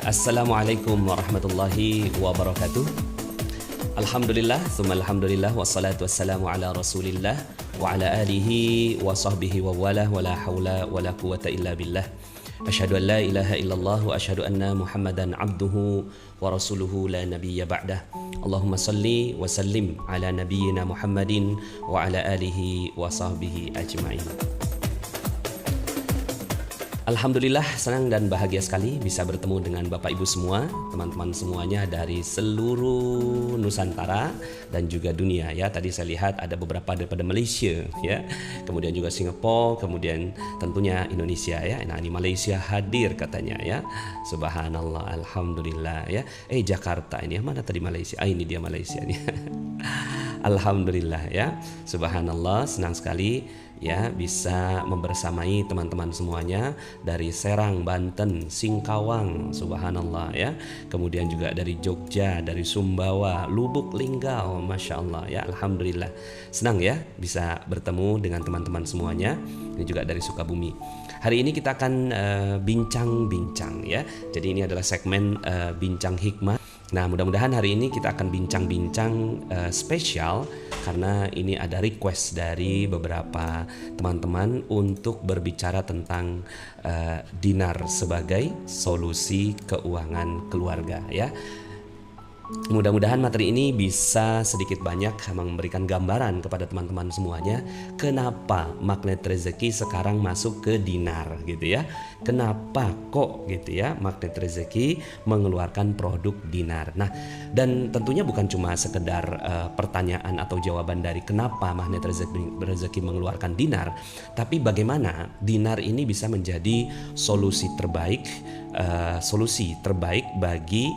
Assalamualaikum warahmatullahi wabarakatuh. Alhamdulillah, tsumma alhamdulillah, wassalatu wassalamu ala rasulillah wa ala alihi wa sahbihi wa wala wa la hawla wa la quwata illa billah. Asyhadu an la ilaha illallah wa asyhadu anna Muhammadan abduhu wa rasuluhu la nabiyya ba'dah. Allahumma salli wa sallim ala nabiyyina Muhammadin wa ala alihi wa sahbihi ajma'in. Alhamdulillah, senang dan bahagia sekali bisa bertemu dengan Bapak Ibu semua, teman-teman semuanya dari seluruh Nusantara dan juga dunia ya. Tadi saya lihat ada beberapa daripada Malaysia ya, kemudian juga Singapura, kemudian tentunya Indonesia ya. Nah, ini Malaysia hadir katanya ya. Subhanallah, alhamdulillah ya. Jakarta ini mana tadi Malaysia? Ini dia Malaysia nih. Alhamdulillah ya. Subhanallah, senang sekali ya bisa membersamai teman-teman semuanya dari Serang, Banten, Singkawang, subhanallah ya. Kemudian juga dari Jogja, dari Sumbawa, Lubuk Linggau, masya Allah ya. Alhamdulillah, senang ya bisa bertemu dengan teman-teman semuanya. Ini juga dari Sukabumi. Hari ini kita akan bincang-bincang ya. Jadi ini adalah segmen bincang hikmah. Nah, mudah-mudahan hari ini kita akan bincang-bincang spesial karena ini ada request dari beberapa teman-teman untuk berbicara tentang dinar sebagai solusi keuangan keluarga ya. Mudah-mudahan materi ini bisa sedikit banyak memberikan gambaran kepada teman-teman semuanya kenapa magnet rezeki sekarang masuk ke dinar gitu ya. Kenapa kok gitu ya magnet rezeki mengeluarkan produk dinar. Nah, dan tentunya bukan cuma sekedar pertanyaan atau jawaban dari kenapa magnet rezeki mengeluarkan dinar, tapi bagaimana dinar ini bisa menjadi solusi terbaik bagi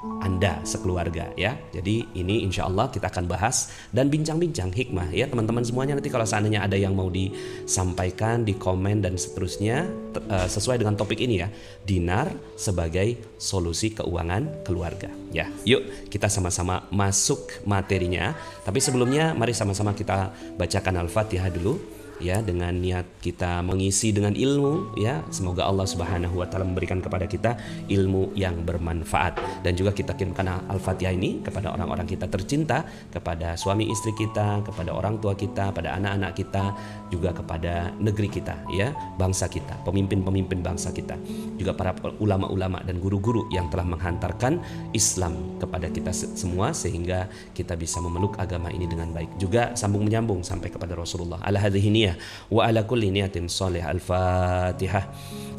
Anda sekeluarga ya. Jadi ini insya Allah kita akan bahas dan bincang-bincang hikmah ya teman-teman semuanya. Nanti kalau seandainya ada yang mau disampaikan di komen dan seterusnya sesuai dengan topik ini ya, dinar sebagai solusi keuangan keluarga ya. Yuk kita sama-sama masuk materinya. Tapi sebelumnya mari sama-sama kita bacakan Al-Fatihah dulu ya, dengan niat kita mengisi dengan ilmu ya. Semoga Allah Subhanahu wa taala memberikan kepada kita ilmu yang bermanfaat, dan juga kita kirimkan Al-Fatihah ini kepada orang-orang kita tercinta, kepada suami istri kita, kepada orang tua kita, pada anak-anak kita, juga kepada negeri kita ya, bangsa kita, pemimpin-pemimpin bangsa kita, juga para ulama-ulama dan guru-guru yang telah menghantarkan Islam kepada kita semua sehingga kita bisa memeluk agama ini dengan baik. Juga sambung menyambung sampai kepada Rasulullah. Ala hadhihi niyah wa ala kulli niyatin salih. Al-Fatihah.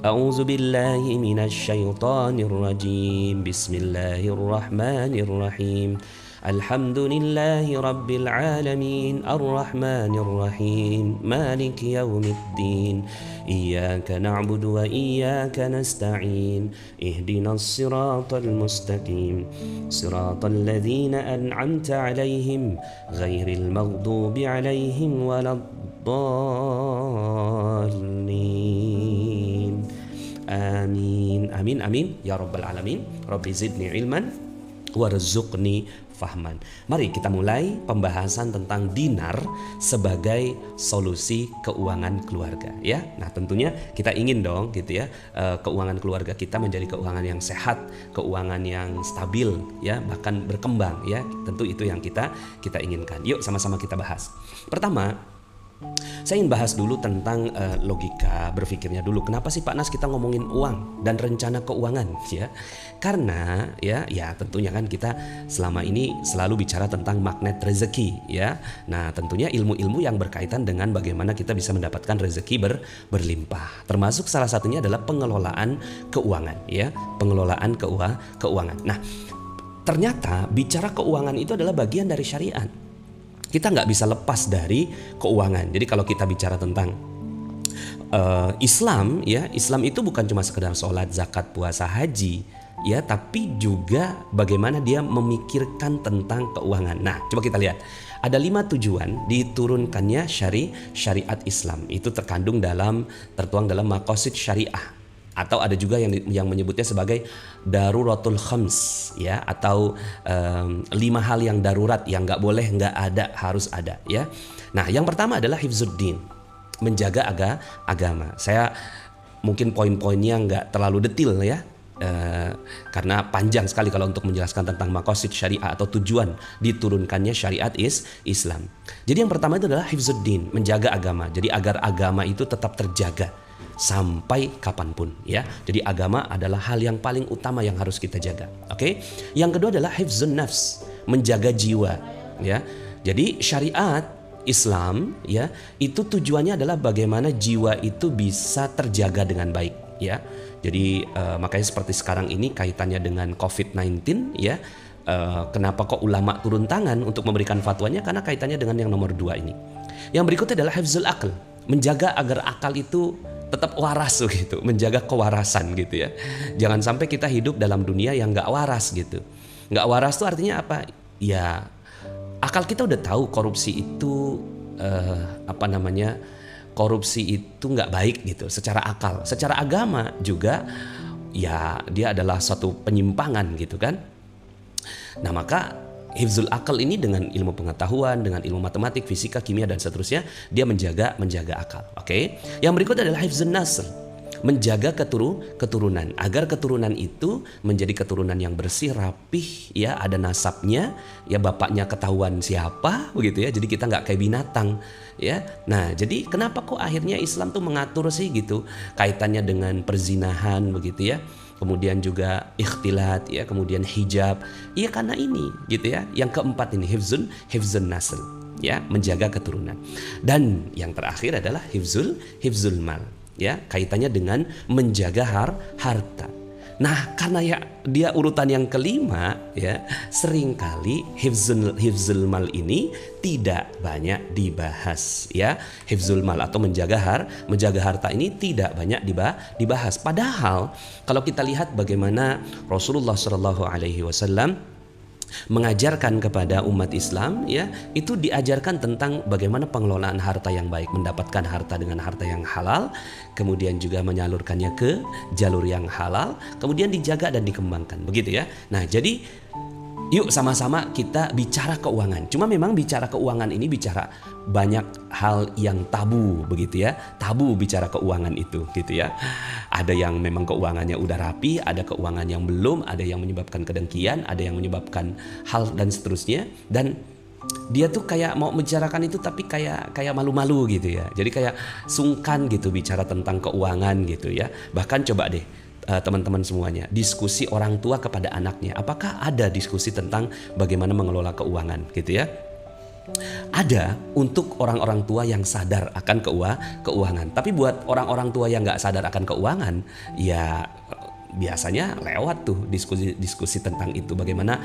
A'udzu billahi minasy syaithanir rajim. Bismillahirrahmanirrahim. Alhamdulillahi rabbil alamin. Ar-Rahmanir Rahim. Maliki yaumiddin. Iyyaka na'budu wa iyyaka nasta'in. Ihdinas siratal mustaqim. Siratal ladzina an'amta 'alaihim ghairil maghdubi 'alaihim waladdallin. Amin. Amin amin ya rabbal alamin. Rabbi zidni ilman warzuqni fahman. Mari kita mulai pembahasan tentang dinar sebagai solusi keuangan keluarga ya. Nah, tentunya kita ingin dong gitu ya, keuangan keluarga kita menjadi keuangan yang sehat, keuangan yang stabil ya, bahkan berkembang ya. Tentu itu yang kita inginkan. Yuk sama-sama kita bahas. Pertama, saya ingin bahas dulu tentang logika berpikirnya dulu. Kenapa sih Pak Nas kita ngomongin uang dan rencana keuangan ya? Karena ya tentunya kan kita selama ini selalu bicara tentang magnet rezeki ya. Nah, tentunya ilmu-ilmu yang berkaitan dengan bagaimana kita bisa mendapatkan rezeki berlimpah. Termasuk salah satunya adalah pengelolaan keuangan ya, pengelolaan keuangan. Nah, ternyata bicara keuangan itu adalah bagian dari syariat. Kita nggak bisa lepas dari keuangan. Jadi kalau kita bicara tentang Islam ya, Islam itu bukan cuma sekedar sholat, zakat, puasa, haji ya, tapi juga bagaimana dia memikirkan tentang keuangan. Nah, coba kita lihat. Ada 5 tujuan diturunkannya syariat Islam. Itu tertuang dalam maqasid syariah. Atau ada juga yang menyebutnya sebagai daruratul khams ya, atau 5 hal yang darurat yang nggak boleh nggak ada, harus ada ya. Nah, yang pertama adalah hifzuddin, menjaga agama. Saya mungkin poin-poinnya nggak terlalu detil ya, karena panjang sekali kalau untuk menjelaskan tentang maqasid syariah atau tujuan diturunkannya syariat Islam. Jadi yang pertama itu adalah hifzuddin, menjaga agama. Jadi agar agama itu tetap terjaga sampai kapanpun, ya. Jadi agama adalah hal yang paling utama yang harus kita jaga. Oke. Yang kedua adalah hifzun nafs, menjaga jiwa, ya. Jadi syariat Islam, ya, itu tujuannya adalah bagaimana jiwa itu bisa terjaga dengan baik, ya. Jadi makanya seperti sekarang ini kaitannya dengan COVID-19, ya. Kenapa kok ulama turun tangan untuk memberikan fatwanya? Karena kaitannya dengan yang nomor 2 ini. Yang berikutnya adalah hifzul aql, menjaga agar akal itu tetap waras gitu, menjaga kewarasan gitu, ya. Jangan sampai kita hidup dalam dunia yang nggak waras gitu. Nggak waras itu artinya apa? Ya, akal kita udah tahu korupsi itu korupsi itu nggak baik gitu secara akal. Secara agama juga ya dia adalah suatu penyimpangan gitu kan. Nah, maka hifzul akal ini dengan ilmu pengetahuan, dengan ilmu matematik, fisika, kimia dan seterusnya, dia menjaga akal. Oke. Yang berikut adalah hifzun nasl, menjaga keturunan agar keturunan itu menjadi keturunan yang bersih, rapih, ya, ada nasabnya, ya, bapaknya ketahuan siapa begitu, ya. Jadi kita nggak kayak binatang, ya. Nah, jadi kenapa kok akhirnya Islam tuh mengatur sih gitu kaitannya dengan perzinahan begitu, ya. Kemudian juga ikhtilat, ya, kemudian hijab. Iya karena ini gitu, ya. Yang keempat ini hifzun nasl, ya, menjaga keturunan. Dan yang terakhir adalah hifzul mal, ya, kaitannya dengan menjaga harta. Nah, karena ya dia urutan yang kelima, ya, seringkali hifzul mal ini tidak banyak dibahas, ya. Hifzul mal atau menjaga harta ini tidak banyak dibahas. Padahal kalau kita lihat bagaimana Rasulullah Shallallahu Alaihi Wasallam mengajarkan kepada umat Islam, ya, itu diajarkan tentang bagaimana pengelolaan harta yang baik, mendapatkan harta dengan harta yang halal, kemudian juga menyalurkannya ke jalur yang halal, kemudian dijaga dan dikembangkan, begitu, ya. Nah, jadi yuk sama-sama kita bicara keuangan. Cuma memang bicara keuangan ini bicara banyak hal yang tabu begitu, ya. Tabu bicara keuangan itu gitu, ya. Ada yang memang keuangannya udah rapi, ada keuangan yang belum, ada yang menyebabkan kedengkian, ada yang menyebabkan hal dan seterusnya. Dan dia tuh kayak mau membicarakan itu tapi kayak malu-malu gitu, ya. Jadi kayak sungkan gitu bicara tentang keuangan gitu, ya. Bahkan coba deh teman-teman semuanya, diskusi orang tua kepada anaknya. Apakah ada diskusi tentang bagaimana mengelola keuangan gitu, ya? Ada untuk orang-orang tua yang sadar akan keuangan. Tapi buat orang-orang tua yang nggak sadar akan keuangan, ya biasanya lewat tuh diskusi tentang itu, bagaimana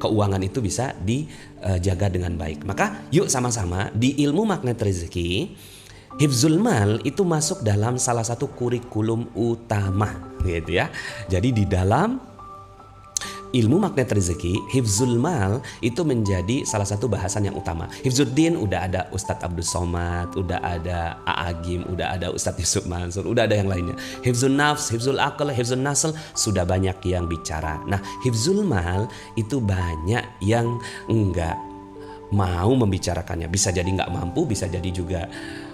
keuangan itu bisa dijaga dengan baik. Maka yuk sama-sama di ilmu magnet rezeki, hifzul mal itu masuk dalam salah satu kurikulum utama gitu, ya. Jadi di dalam ilmu magnet rezeki, hifzul mal itu menjadi salah satu bahasan yang utama. Hifzuddin udah ada Ustadz Abdul Somad, udah ada A'agim, udah ada Ustadz Yusuf Mansur, udah ada yang lainnya. Hifzun nafs, hifzul aql, hifzun nasl, sudah banyak yang bicara. Nah, hifzul mal itu banyak yang enggak mau membicarakannya. Bisa jadi nggak mampu, bisa jadi juga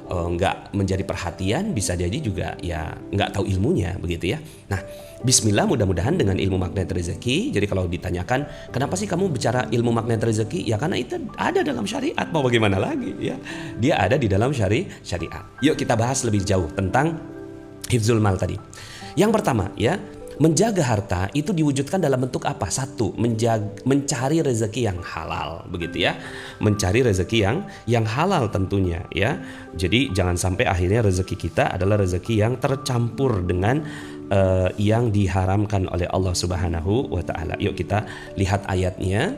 nggak menjadi perhatian, bisa jadi juga ya nggak tahu ilmunya begitu, ya. Nah, bismillah, mudah-mudahan dengan ilmu magnet rezeki. Jadi kalau ditanyakan kenapa sih kamu bicara ilmu magnet rezeki, ya karena itu ada dalam syariat, mau bagaimana lagi, ya. Dia ada di dalam syariat. Yuk kita bahas lebih jauh tentang hifzul mal tadi. Yang pertama, ya, menjaga harta itu diwujudkan dalam bentuk apa? Satu, mencari rezeki yang halal, begitu, ya. Mencari rezeki yang halal tentunya, ya. Jadi jangan sampai akhirnya rezeki kita adalah rezeki yang tercampur dengan yang diharamkan oleh Allah Subhanahu wa taala. Yuk kita lihat ayatnya.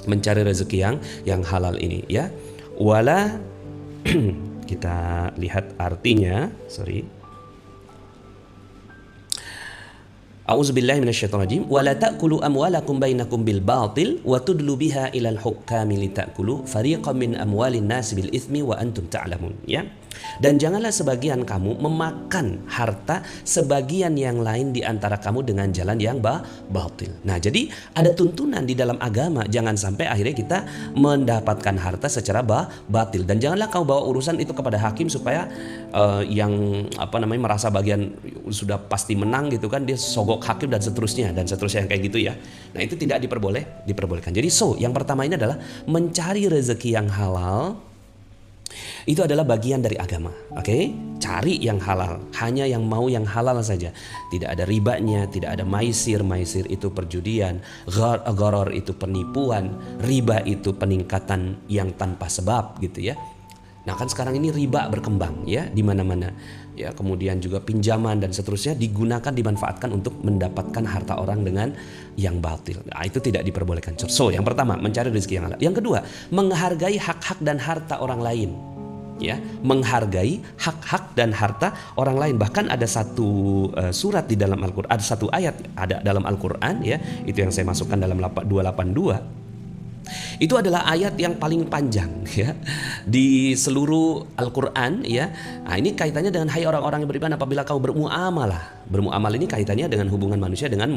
Mencari rezeki yang halal ini, ya. Wala kita lihat artinya, A'udzubillahi minasyaitonirrajim. Wa la ta'kulu amwalakum bainakum bil batil wa tudlu biha ilal hukami litakulu fariqam min amwalin nas bil itsmi wa antum ta'lamun, ya. Dan janganlah sebagian kamu memakan harta sebagian yang lain di antara kamu dengan jalan yang batil. Nah, jadi ada tuntunan di dalam agama, jangan sampai akhirnya kita mendapatkan harta secara batil. Dan janganlah kamu bawa urusan itu kepada hakim supaya yang merasa bagian sudah pasti menang gitu kan, dia sogok hakim dan seterusnya yang kayak gitu ya. Nah, itu tidak diperbolehkan. Jadi yang pertama ini adalah mencari rezeki yang halal. Itu adalah bagian dari agama, oke? Cari yang halal, hanya yang mau yang halal saja. Tidak ada ribanya, tidak ada maisir itu perjudian, gharar itu penipuan, riba itu peningkatan yang tanpa sebab gitu ya. Nah, kan sekarang ini riba berkembang ya di mana-mana. Ya, kemudian juga pinjaman dan seterusnya dimanfaatkan untuk mendapatkan harta orang dengan yang batil. Nah, itu tidak diperbolehkan. Yang pertama, mencari rezeki yang halal. Yang kedua, menghargai hak-hak dan harta orang lain. Ya, menghargai hak-hak dan harta orang lain. Bahkan ada satu surat di dalam Al-Qur'an, ada satu ayat ada dalam Al-Qur'an ya, itu yang saya masukkan dalam 282. Itu adalah ayat yang paling panjang ya di seluruh Al-Qur'an ya. Nah, ini kaitannya dengan hai orang-orang yang beriman, apabila kau bermuamalah. Bermuamalah ini kaitannya dengan hubungan manusia dengan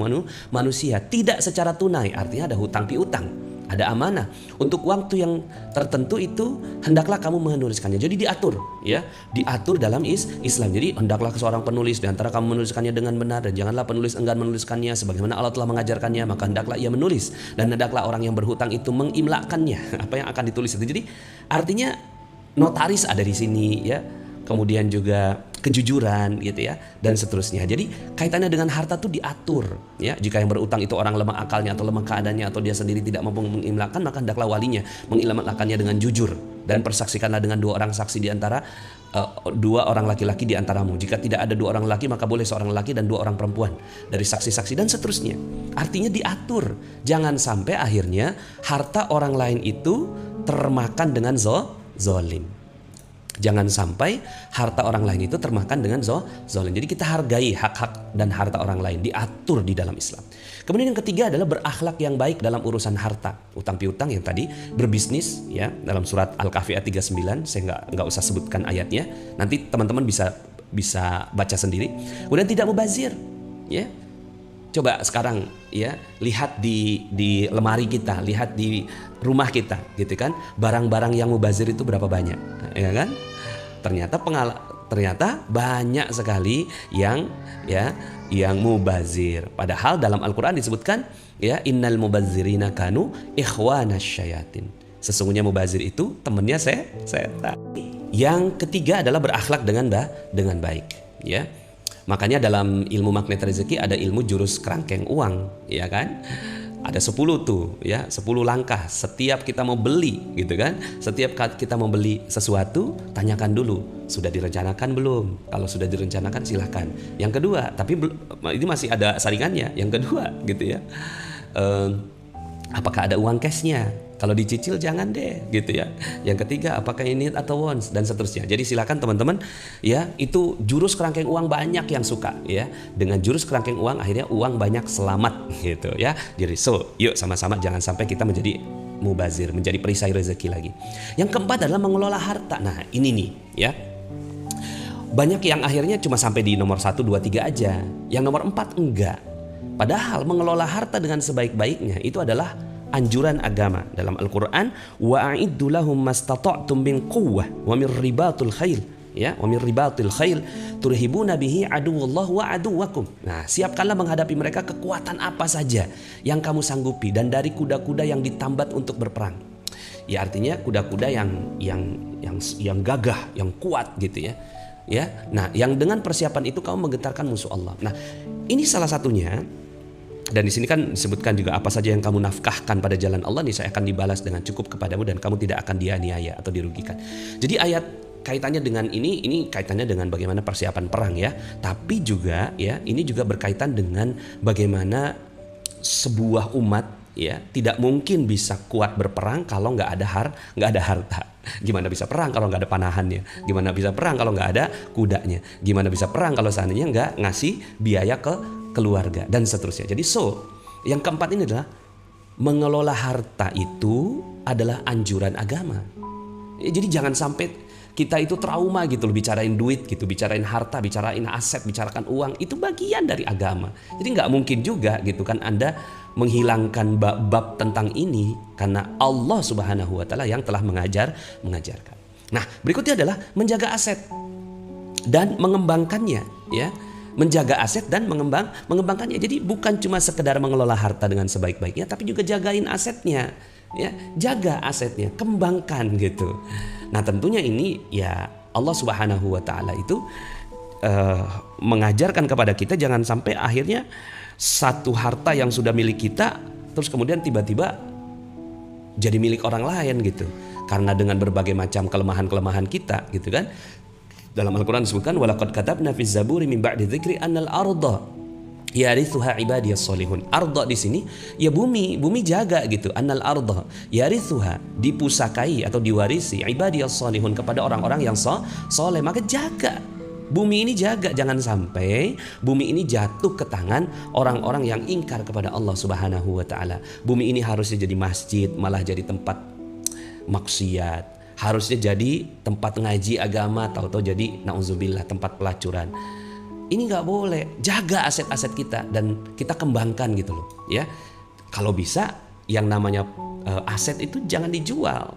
manusia, tidak secara tunai, artinya ada hutang piutang. Ada amanah. Untuk waktu yang tertentu itu hendaklah kamu menuliskannya. Jadi diatur ya, diatur dalam Islam. Jadi hendaklah seorang penulis di antara kamu menuliskannya dengan benar, dan janganlah penulis enggan menuliskannya sebagaimana Allah telah mengajarkannya, maka hendaklah ia menulis, dan hendaklah orang yang berhutang itu mengimlakkannya apa yang akan ditulis itu. Jadi artinya notaris ada di sini ya. Kemudian juga kejujuran gitu ya, dan seterusnya. Jadi kaitannya dengan harta tuh diatur ya. Jika yang berutang itu orang lemah akalnya atau lemah keadaannya, atau dia sendiri tidak mampu mengimlakkan, maka hendaklah walinya mengimlakkannya dengan jujur, dan persaksikanlah dengan 2 orang saksi di antara 2 orang laki-laki di antaramu. Jika tidak ada 2 orang laki, maka boleh seorang laki dan 2 orang perempuan dari saksi-saksi, dan seterusnya. Artinya diatur, jangan sampai akhirnya harta orang lain itu termakan dengan zolim. Jangan sampai harta orang lain itu termakan dengan zalim. Jadi kita hargai hak-hak dan harta orang lain, diatur di dalam Islam. Kemudian yang ketiga adalah berakhlak yang baik dalam urusan harta. Utang piutang yang tadi, berbisnis ya, dalam surat Al-Kahfi ayat 39, saya nggak usah sebutkan ayatnya. Nanti teman-teman bisa baca sendiri. Kemudian tidak mubazir ya. Coba sekarang ya, lihat di lemari kita, lihat di rumah kita gitu kan, barang-barang yang mubazir itu berapa banyak ya kan? Ternyata banyak sekali yang mubazir. Padahal dalam Al-Qur'an disebutkan ya, innal mubazzirina kanu ikhwanas syayatin. Sesungguhnya mubazir itu temannya setan. Yang ketiga adalah berakhlak dengan baik ya. Makanya dalam ilmu magnet rezeki ada ilmu jurus kerangkeng uang, ya kan? Ada 10 tuh, ya, 10 langkah. Setiap kita mau beli, gitu kan? Setiap kita mau beli sesuatu, tanyakan dulu, sudah direncanakan belum? Kalau sudah direncanakan silahkan. Yang kedua, tapi ini masih ada saringannya. Yang kedua, gitu ya. Apakah ada uang cashnya? Kalau dicicil jangan deh, gitu ya. Yang ketiga, apakah ini atau wants, dan seterusnya. Jadi silakan teman-teman, ya, itu jurus kerangkeng uang banyak yang suka, ya. Dengan jurus kerangkeng uang akhirnya uang banyak selamat, gitu ya. Jadi yuk sama-sama jangan sampai kita menjadi mubazir, menjadi perisai rezeki lagi. Yang keempat adalah mengelola harta. Nah, ini nih, ya. Banyak yang akhirnya cuma sampai di nomor 1, 2, 3 aja. Yang nomor 4 enggak. Padahal mengelola harta dengan sebaik-baiknya itu adalah anjuran agama dalam Al-Qur'an, wa'iddu lahum mastata'tum min quwwah wa min ribatul khail, ya, wa min ribatil khail turhibuna bihi aduwallah wa aduwakum. Nah, siapkanlah menghadapi mereka kekuatan apa saja yang kamu sanggupi, dan dari kuda-kuda yang ditambat untuk berperang. Ya, artinya kuda-kuda yang gagah, yang kuat gitu ya. Ya. Nah, yang dengan persiapan itu kamu menggetarkan musuh Allah. Nah, ini salah satunya. Dan di sini kan disebutkan juga apa saja yang kamu nafkahkan pada jalan Allah, nih saya akan dibalas dengan cukup kepadamu dan kamu tidak akan dianiaya atau dirugikan. Jadi ayat kaitannya dengan ini kaitannya dengan bagaimana persiapan perang ya. Tapi juga ya, ini juga berkaitan dengan bagaimana sebuah umat ya tidak mungkin bisa kuat berperang kalau nggak ada harta. Gimana bisa perang kalau nggak ada panahannya? Gimana bisa perang kalau nggak ada kudanya? Gimana bisa perang kalau seandainya nggak ngasih biaya ke keluarga dan seterusnya. Jadi yang keempat ini adalah mengelola harta itu adalah anjuran agama. Jadi jangan sampai kita itu trauma gitu loh, bicarain duit gitu, bicarain harta, bicarain aset, bicarakan uang, itu bagian dari agama. Jadi nggak mungkin juga gitu kan Anda menghilangkan bab tentang ini, karena Allah Subhanahu wa taala yang telah mengajarkan. Nah, berikutnya adalah menjaga aset dan mengembangkannya, ya. Menjaga aset dan mengembangkannya. Jadi bukan cuma sekedar mengelola harta dengan sebaik-baiknya, tapi juga jagain asetnya, ya. Jaga asetnya, kembangkan gitu. Nah, tentunya ini ya Allah Subhanahu wa taala itu mengajarkan kepada kita jangan sampai akhirnya satu harta yang sudah milik kita terus kemudian tiba-tiba jadi milik orang lain gitu. Karena dengan berbagai macam kelemahan-kelemahan kita gitu kan. Dalam Al-Quran disebutkan walaqad katabna fiz zaburi min ba'di dzikri annal arda yarithuha ibadiyas solihun. Arda di sini ya bumi jaga gitu. Annal arda yarithuha, dipusakai atau diwarisi ibadiyas solihun kepada orang-orang yang soleh. Maka jaga bumi ini, jaga, jangan sampai bumi ini jatuh ke tangan orang-orang yang ingkar kepada Allah Subhanahu wa taala. Bumi ini harusnya jadi masjid, malah jadi tempat maksiat. Harusnya jadi tempat ngaji agama, tahu-tahu jadi na'udzubillah tempat pelacuran. Ini nggak boleh. Jaga aset-aset kita dan kita kembangkan gitu loh, ya. Kalau bisa yang namanya aset itu jangan dijual.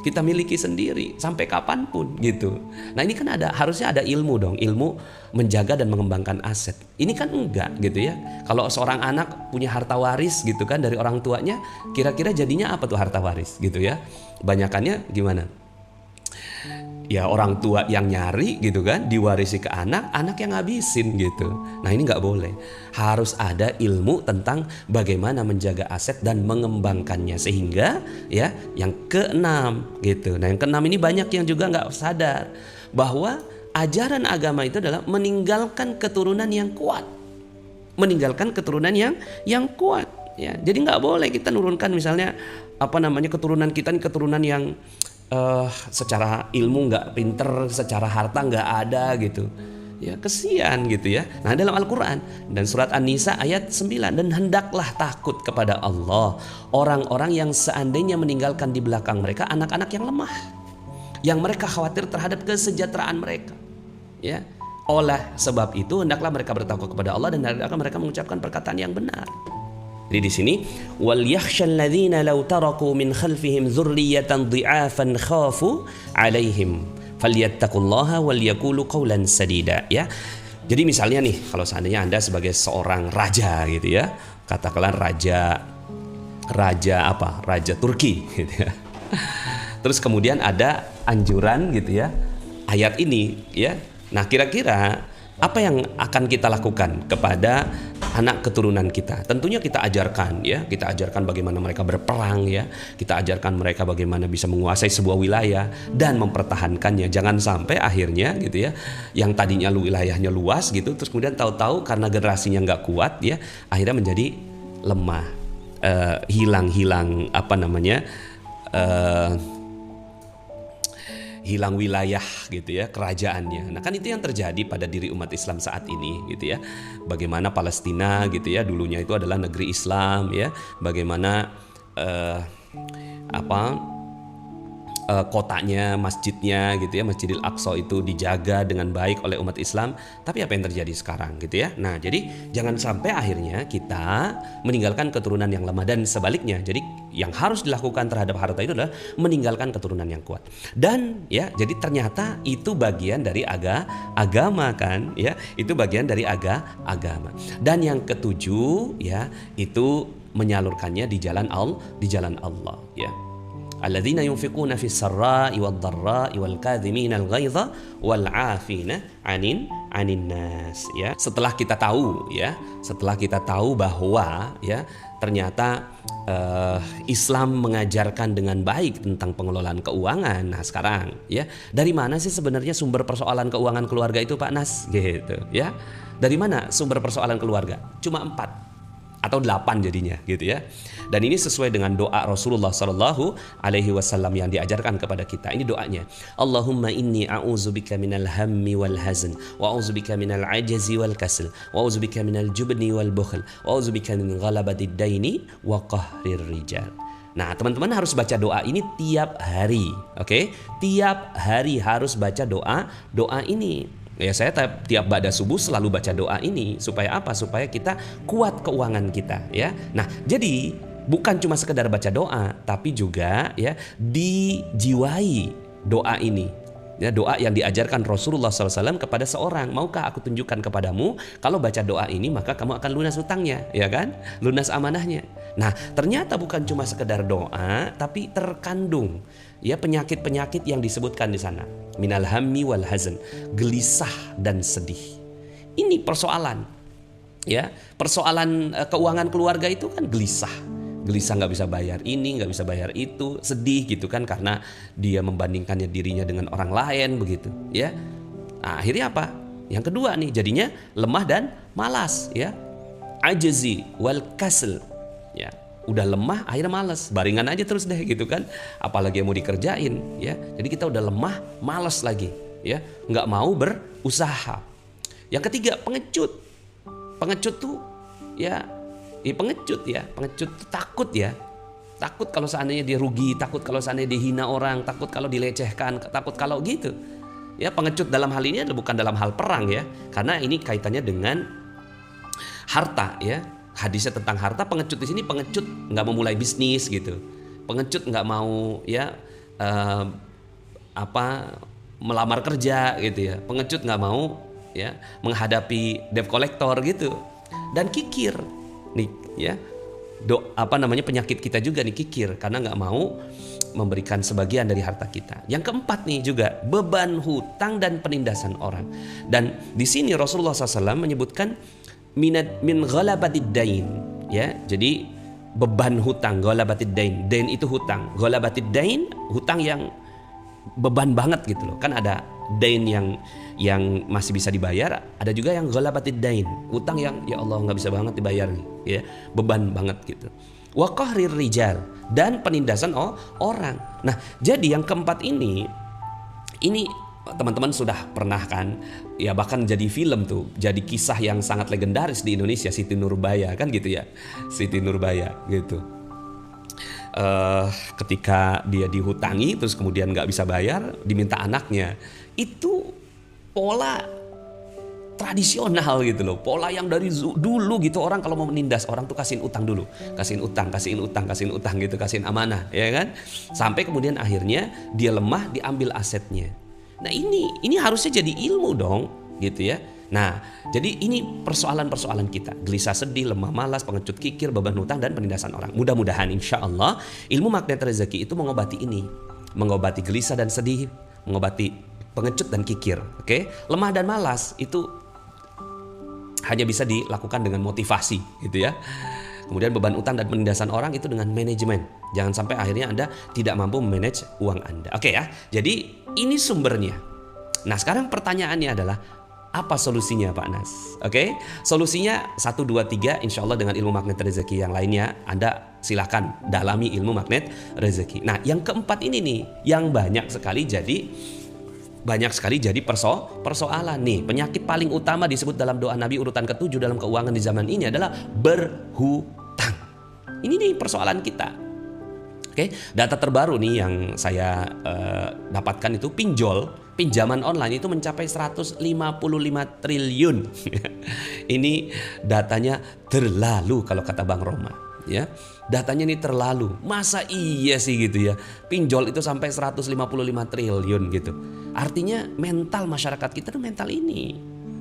Kita miliki sendiri sampai kapanpun gitu. Nah, ini kan harusnya ada ilmu dong, ilmu menjaga dan mengembangkan aset. Ini kan enggak gitu ya. Kalau seorang anak punya harta waris gitu kan dari orang tuanya, kira-kira jadinya apa tuh harta waris gitu ya? Banyakannya gimana? Ya orang tua yang nyari gitu kan, diwarisi ke anak yang ngabisin gitu. Nah, ini nggak boleh. Harus ada ilmu tentang bagaimana menjaga aset dan mengembangkannya, sehingga ya yang keenam gitu. Nah, yang keenam ini banyak yang juga nggak sadar bahwa ajaran agama itu adalah meninggalkan keturunan yang kuat, meninggalkan keturunan yang kuat. Ya, jadi nggak boleh kita nurunkan misalnya keturunan kita ini keturunan yang secara ilmu nggak pinter, secara harta nggak ada gitu. Ya kesian gitu ya. Nah, dalam Al-Quran dan surat An-Nisa ayat 9, dan hendaklah takut kepada Allah orang-orang yang seandainya meninggalkan di belakang mereka anak-anak yang lemah, yang mereka khawatir terhadap kesejahteraan mereka. Ya, oleh sebab itu hendaklah mereka bertakwa kepada Allah dan hendaklah mereka mengucapkan perkataan yang benar. Jadi di sini wal yakhshal ladzina law taraku min khalfihim dzurriyyatan dhi'afan khafu 'alaihim falyattaqullaha wal yaqulu qawlan sadida, ya. Jadi misalnya nih, kalau seandainya Anda sebagai seorang raja gitu ya, katakanlah raja Turki gitu ya. Terus kemudian ada anjuran gitu ya, ayat ini ya. Nah, kira-kira apa yang akan kita lakukan kepada anak keturunan kita? Tentunya kita ajarkan ya, kita ajarkan bagaimana mereka berperang ya, kita ajarkan mereka bagaimana bisa menguasai sebuah wilayah dan mempertahankannya. Jangan sampai akhirnya gitu ya, yang tadinya wilayahnya luas gitu, terus kemudian tahu-tahu karena generasinya nggak kuat ya, akhirnya menjadi lemah, hilang wilayah gitu ya, kerajaannya. Nah, kan itu yang terjadi pada diri umat Islam saat ini gitu ya. Bagaimana Palestina gitu ya, dulunya itu adalah negeri Islam ya. Bagaimana kotanya, masjidnya gitu ya, Masjidil Aqsa itu dijaga dengan baik oleh umat Islam. Tapi apa yang terjadi sekarang gitu ya. Nah, jadi jangan sampai akhirnya kita meninggalkan keturunan yang lemah dan sebaliknya. Jadi yang harus dilakukan terhadap harta itu adalah meninggalkan keturunan yang kuat. Dan ya, jadi ternyata itu bagian dari agama kan ya. Itu bagian dari agama. Dan yang ketujuh ya, itu menyalurkannya di jalan Allah ya. Alladzina yunfiquna fis sarra'i wad dharra'i wal kadhimina al ghaidha wal 'afina 'anin nas ya. Setelah kita tahu bahwa ya ternyata Islam mengajarkan dengan baik tentang pengelolaan keuangan. Nah, sekarang ya, dari mana sih sebenarnya sumber persoalan keuangan keluarga itu, Pak Nas? Gitu ya. Dari mana sumber persoalan keluarga? Cuma 4 atau 8 jadinya gitu ya. Dan ini sesuai dengan doa Rasulullah Shallallahu Alaihi Wasallam yang diajarkan kepada kita. Ini doanya, Allahumma inni a'udzubika minal hammi wal hazn, wa a'udzubika minal ajzi wal kasl, wa a'udzubika minal jubni wal bukhl, wa a'udzubika min ghalabati daini wa qahrir rijal. Nah, teman-teman harus baca doa ini tiap hari, oke? Tiap hari harus baca doa ini. Ya, saya tiap ba'da subuh selalu baca doa ini supaya apa? Supaya kita kuat keuangan kita, ya. Nah, jadi bukan cuma sekedar baca doa, tapi juga ya dijiwai doa ini. Ya, doa yang diajarkan Rasulullah SAW kepada seorang. Maukah aku tunjukkan kepadamu, kalau baca doa ini maka kamu akan lunas hutangnya, ya kan? Lunas amanahnya. Nah, ternyata bukan cuma sekedar doa, tapi terkandung ya penyakit-penyakit yang disebutkan di sana. Minal hammi wal hazan, gelisah dan sedih. Ini persoalan. Ya, persoalan keuangan keluarga itu kan gelisah nggak bisa bayar ini, nggak bisa bayar itu, sedih gitu kan karena dia membandingkannya dirinya dengan orang lain begitu, ya. Nah, akhirnya apa? Yang kedua nih, jadinya lemah dan malas, ya. Ajzi wal kasl, ya. Udah lemah, akhirnya malas, baringan aja terus deh gitu kan. Apalagi yang mau dikerjain, ya. Jadi kita udah lemah, malas lagi, ya. Nggak mau berusaha. Yang ketiga, pengecut. Pengecut tuh, ya. Pengecut tuh takut ya. Takut kalau seandainya dia rugi, takut kalau seandainya dia hina orang, takut kalau dilecehkan, takut kalau gitu. Ya, pengecut dalam hal ini adalah bukan dalam hal perang ya. Karena ini kaitannya dengan harta ya. Hadisnya tentang harta, pengecut di sini pengecut nggak mau mulai bisnis gitu. Pengecut nggak mau ya melamar kerja gitu ya. Pengecut nggak mau ya menghadapi debt collector gitu. Dan kikir. Nih ya, penyakit kita juga nih kikir karena nggak mau memberikan sebagian dari harta kita. Yang keempat nih juga beban hutang dan penindasan orang. Dan di sini Rasulullah SAW menyebutkan min ghalabatid dain, ya. Jadi beban hutang, ghalabatid dain, dain itu hutang, ghalabatid dain hutang yang beban banget gitu loh. Kan ada dain yang masih bisa dibayar, ada juga yang ghalabatid dain, utang yang ya Allah nggak bisa banget dibayar nih, ya, beban banget gitu. Wa qahrir rijal, dan penindasan orang. Nah, jadi yang keempat ini teman-teman sudah pernah kan, ya bahkan jadi film tuh, jadi kisah yang sangat legendaris di Indonesia, Siti Nurbaya kan gitu ya, Siti Nurbaya gitu. Ketika dia dihutangi terus kemudian nggak bisa bayar, diminta anaknya. Itu pola tradisional gitu loh, pola yang dari dulu gitu. Orang kalau mau menindas orang tuh kasihin utang dulu, kasihin utang gitu, kasihin amanah, ya kan, sampai kemudian akhirnya dia lemah, diambil asetnya. Nah, ini harusnya jadi ilmu dong gitu ya. Nah, jadi ini persoalan-persoalan kita, gelisah, sedih, lemah, malas, pengecut, kikir, beban hutang, dan penindasan orang. Mudah-mudahan insya Allah ilmu magnet rezeki itu mengobati ini, mengobati gelisah dan sedih, mengobati pengecut dan kikir. Oke? Lemah dan malas itu hanya bisa dilakukan dengan motivasi gitu ya. Kemudian beban utang dan penindasan orang itu dengan manajemen. Jangan sampai akhirnya Anda tidak mampu memanage uang Anda. Oke ya. Jadi ini sumbernya. Nah, sekarang pertanyaannya adalah apa solusinya Pak Nas? Oke, solusinya 1, 2, 3 insya Allah dengan ilmu magnet rezeki yang lainnya Anda silakan dalami ilmu magnet rezeki. Nah, yang keempat ini nih yang banyak sekali jadi persoalan nih. Penyakit paling utama disebut dalam doa Nabi urutan ke-7 dalam keuangan di zaman ini adalah berhutang. Ini nih persoalan kita. Oke, data terbaru nih yang saya dapatkan itu pinjaman online itu mencapai 155 triliun. Ini datanya terlalu kalau kata Bang Roma, ya. Datanya ini terlalu. Masa iya sih gitu ya. Pinjol itu sampai 155 triliun gitu. Artinya mental masyarakat kita tuh mental ini.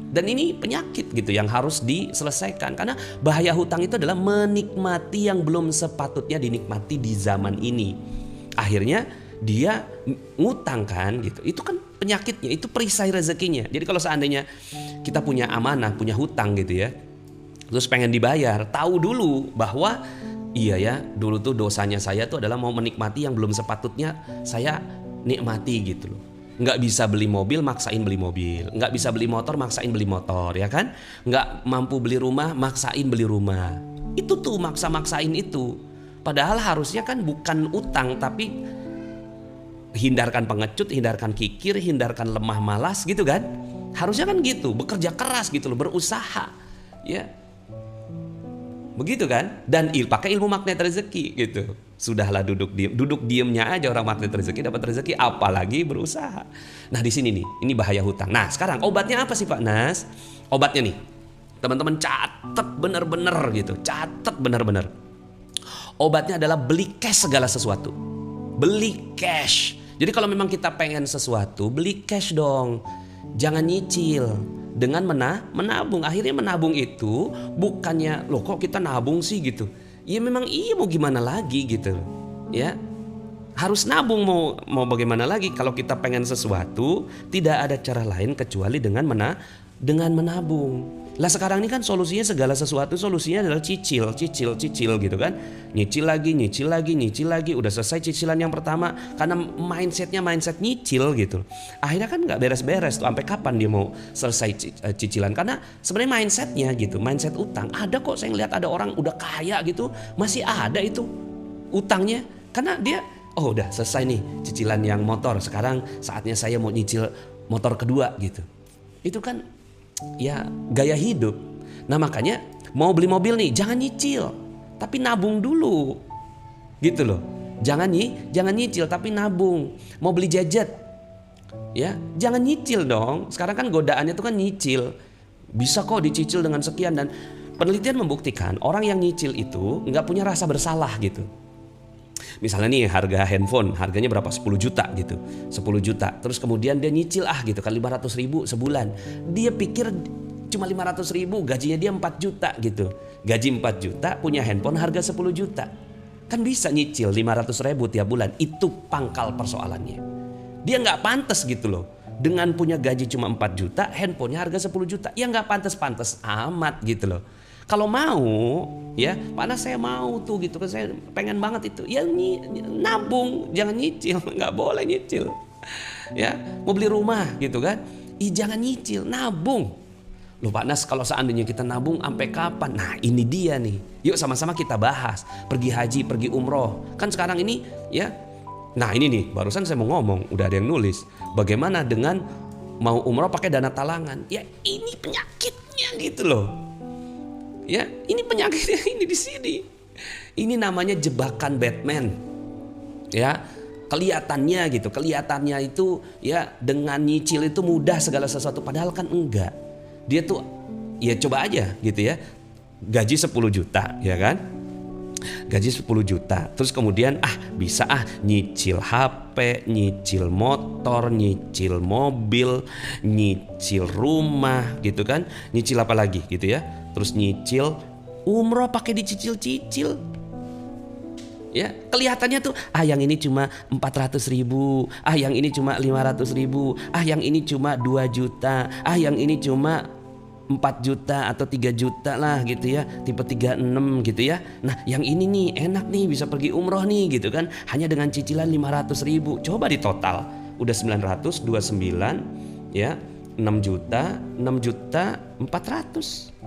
Dan ini penyakit gitu yang harus diselesaikan. Karena bahaya hutang itu adalah menikmati yang belum sepatutnya dinikmati di zaman ini. Akhirnya dia ngutang kan gitu. Itu kan penyakitnya, itu perisai rezekinya. Jadi kalau seandainya kita punya amanah, punya hutang gitu ya, terus pengen dibayar, tahu dulu bahwa iya ya, dulu tuh dosanya saya tuh adalah mau menikmati yang belum sepatutnya saya nikmati gitu loh. Nggak bisa beli mobil, maksain beli mobil. Nggak bisa beli motor, maksain beli motor, ya kan? Nggak mampu beli rumah, maksain beli rumah. Itu tuh maksa-maksain itu. Padahal harusnya kan bukan utang, tapi hindarkan pengecut, hindarkan kikir, hindarkan lemah malas gitu kan. Harusnya kan gitu, bekerja keras gitu loh, berusaha. Ya. Begitu kan? Dan pakai ilmu magnet rezeki gitu. Sudahlah duduk diemnya aja orang magnet rezeki dapat rezeki, apalagi berusaha. Nah, di sini nih, ini bahaya hutang. Nah, sekarang obatnya apa sih Pak Nas? Obatnya nih, teman-teman catat bener-bener gitu, catat bener-bener. Obatnya adalah beli cash segala sesuatu. Beli cash. Jadi kalau memang kita pengen sesuatu, beli cash dong. Jangan nyicil. Dengan menabung. Akhirnya menabung itu bukannya loh kok kita nabung sih gitu. Ya memang iya, mau gimana lagi gitu. Ya. Harus nabung, mau bagaimana lagi kalau kita pengen sesuatu, tidak ada cara lain kecuali dengan menabung. Lah sekarang ini kan solusinya segala sesuatu solusinya adalah cicil gitu kan. Nyicil lagi, udah selesai cicilan yang pertama karena mindset nyicil gitu. Akhirnya kan nggak beres-beres tuh, sampai kapan dia mau selesai cicilan, karena sebenarnya mindsetnya gitu, mindset utang. Ada kok saya ngeliat ada orang udah kaya gitu masih ada itu utangnya, karena dia udah selesai nih cicilan yang motor, sekarang saatnya saya mau nyicil motor kedua gitu. Itu kan ya gaya hidup. Nah makanya mau beli mobil nih jangan nyicil, tapi nabung dulu gitu loh. Jangan nyicil tapi nabung. Mau beli gadget ya jangan nyicil dong. Sekarang kan godaannya tuh kan nyicil. Bisa kok dicicil dengan sekian, dan penelitian membuktikan orang yang nyicil itu nggak punya rasa bersalah gitu. Misalnya nih harga handphone harganya berapa, 10 juta gitu, 10 juta. Terus kemudian dia nyicil gitu kan 500.000 sebulan. Dia pikir cuma 500.000, gajinya dia 4 juta gitu. Gaji 4 juta punya handphone harga 10 juta. Kan bisa nyicil 500.000 tiap bulan. Itu pangkal persoalannya. Dia gak pantas gitu loh. Dengan punya gaji cuma 4 juta, handphonenya harga 10 juta. Ya gak pantas-pantas amat gitu loh. Kalau mau ya, Panas saya mau tuh gitu kan, saya pengen banget itu. Ya nabung, jangan nyicil, nggak boleh nyicil. Ya, mau beli rumah gitu kan, jangan nyicil, nabung. Loh Pak Nas, kalau seandainya kita nabung sampai kapan? Nah ini dia nih, yuk sama-sama kita bahas. Pergi haji, pergi umroh, kan sekarang ini ya. Nah ini nih, barusan saya mau ngomong, udah ada yang nulis. Bagaimana dengan mau umroh pakai dana talangan? Ya ini penyakitnya gitu loh. Ya, ini penyakitnya ini di sini. Ini namanya jebakan Batman. Ya, kelihatannya gitu, kelihatannya itu ya dengan nyicil itu mudah segala sesuatu, padahal kan enggak. Dia tuh ya coba aja gitu ya. Gaji 10 juta, ya kan? Gaji 10 juta. Terus kemudian bisa nyicil HP, nyicil motor, nyicil mobil, nyicil rumah gitu kan. Nyicil apa lagi gitu ya. Terus nyicil umroh pakai dicicil-cicil. Ya, kelihatannya tuh yang ini cuma 400.000, yang ini cuma 500.000, yang ini cuma 2 juta, yang ini cuma 4 juta atau 3 juta lah gitu ya, tipe 36 gitu ya. Nah yang ini nih enak nih, bisa pergi umroh nih gitu kan, hanya dengan cicilan 500.000. Coba di total udah 929 ya, 6 juta 400.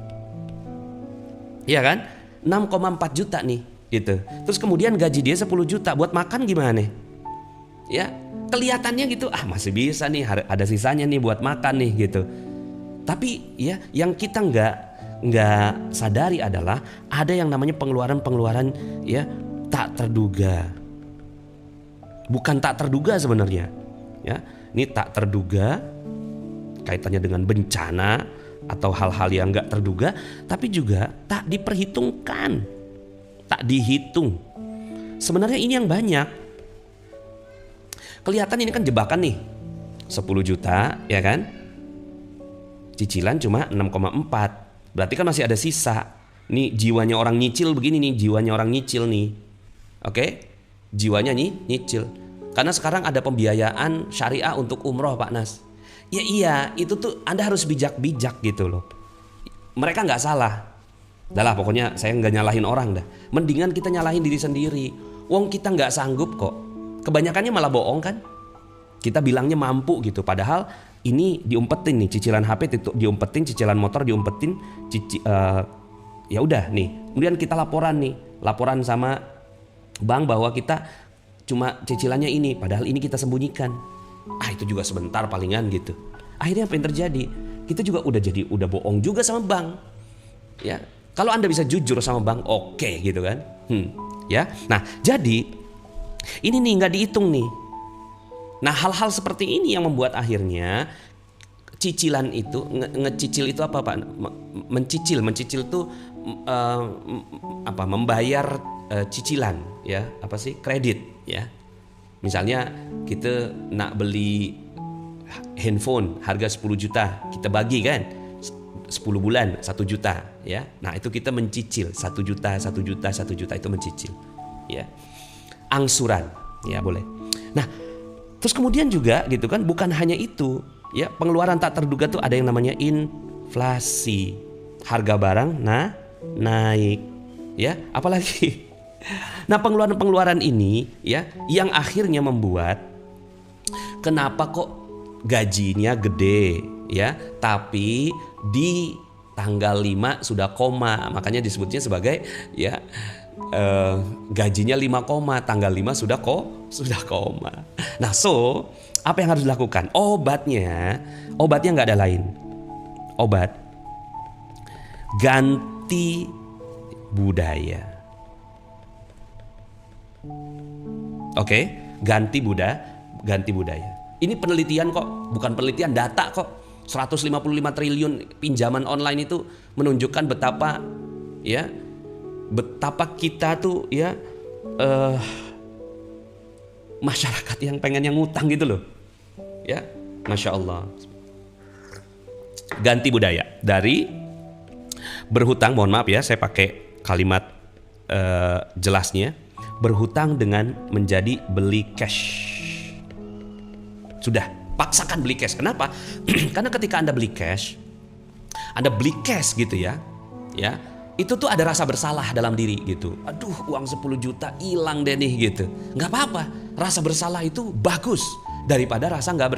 Iya kan, 6,4 juta nih gitu. Terus kemudian gaji dia 10 juta, buat makan gimana? Ya kelihatannya gitu, masih bisa nih, ada sisanya nih buat makan nih gitu. Tapi ya yang kita nggak sadari adalah ada yang namanya pengeluaran ya tak terduga. Bukan tak terduga sebenarnya. Ya, ini tak terduga kaitannya dengan bencana atau hal-hal yang nggak terduga, tapi juga tak diperhitungkan, tak dihitung. Sebenarnya ini yang banyak. Kelihatan ini kan jebakan nih, 10 juta ya kan, cicilan cuma 6,4, berarti kan masih ada sisa. Nih jiwanya orang nyicil begini nih, jiwanya orang nyicil nih, oke? Jiwanya nyicil. Karena sekarang ada pembiayaan syariah untuk umroh Pak Nas. Ya iya, itu tuh Anda harus bijak-bijak gitu loh. Mereka nggak salah. Dah lah pokoknya saya nggak nyalahin orang dah. Mendingan kita nyalahin diri sendiri. Wong kita nggak sanggup kok. Kebanyakannya malah bohong kan. Kita bilangnya mampu gitu. Padahal ini diumpetin nih, cicilan HP diumpetin, cicilan motor diumpetin, ya udah nih. Kemudian kita laporan sama bank bahwa kita cuma cicilannya ini, padahal ini kita sembunyikan. Itu juga sebentar palingan gitu. Akhirnya apa yang terjadi? Kita juga udah bohong juga sama bank. Ya, Kalau Anda bisa jujur sama bank, oke gitu kan. Ya. Nah, jadi ini nih nggak dihitung nih. Nah, hal-hal seperti ini yang membuat akhirnya cicilan itu ngecicil itu apa Pak? Mencicil itu membayar cicilan ya, apa sih? Kredit ya. Misalnya kita nak beli handphone harga 10 juta, kita bagi kan 10 bulan 1 juta ya. Nah, itu kita mencicil 1 juta itu mencicil ya. Angsuran ya boleh. Nah, terus kemudian juga gitu kan, bukan hanya itu ya, pengeluaran tak terduga tuh ada yang namanya inflasi. Harga barang naik ya, apalagi. Nah, pengeluaran ini ya yang akhirnya membuat kenapa kok gajinya gede ya, tapi di tanggal 5 sudah koma, makanya disebutnya sebagai ya gajinya 5 koma, tanggal 5 sudah koma. Nah, so apa yang harus dilakukan? Obatnya nggak ada lain. Obat ganti budaya. Oke, ganti budaya. Ini penelitian kok, bukan penelitian, data kok. 155 triliun pinjaman online itu menunjukkan betapa kita tuh ya masyarakat yang pengen yang ngutang gitu loh. Ya, Masya Allah. Ganti budaya dari berhutang, mohon maaf ya saya pakai kalimat jelasnya, berhutang dengan menjadi beli cash. Sudah, paksakan beli cash. Kenapa? Karena ketika Anda beli cash gitu ya, itu tuh ada rasa bersalah dalam diri gitu. Aduh, uang 10 juta hilang deh nih gitu. Nggak apa-apa, rasa bersalah itu bagus daripada rasa nggak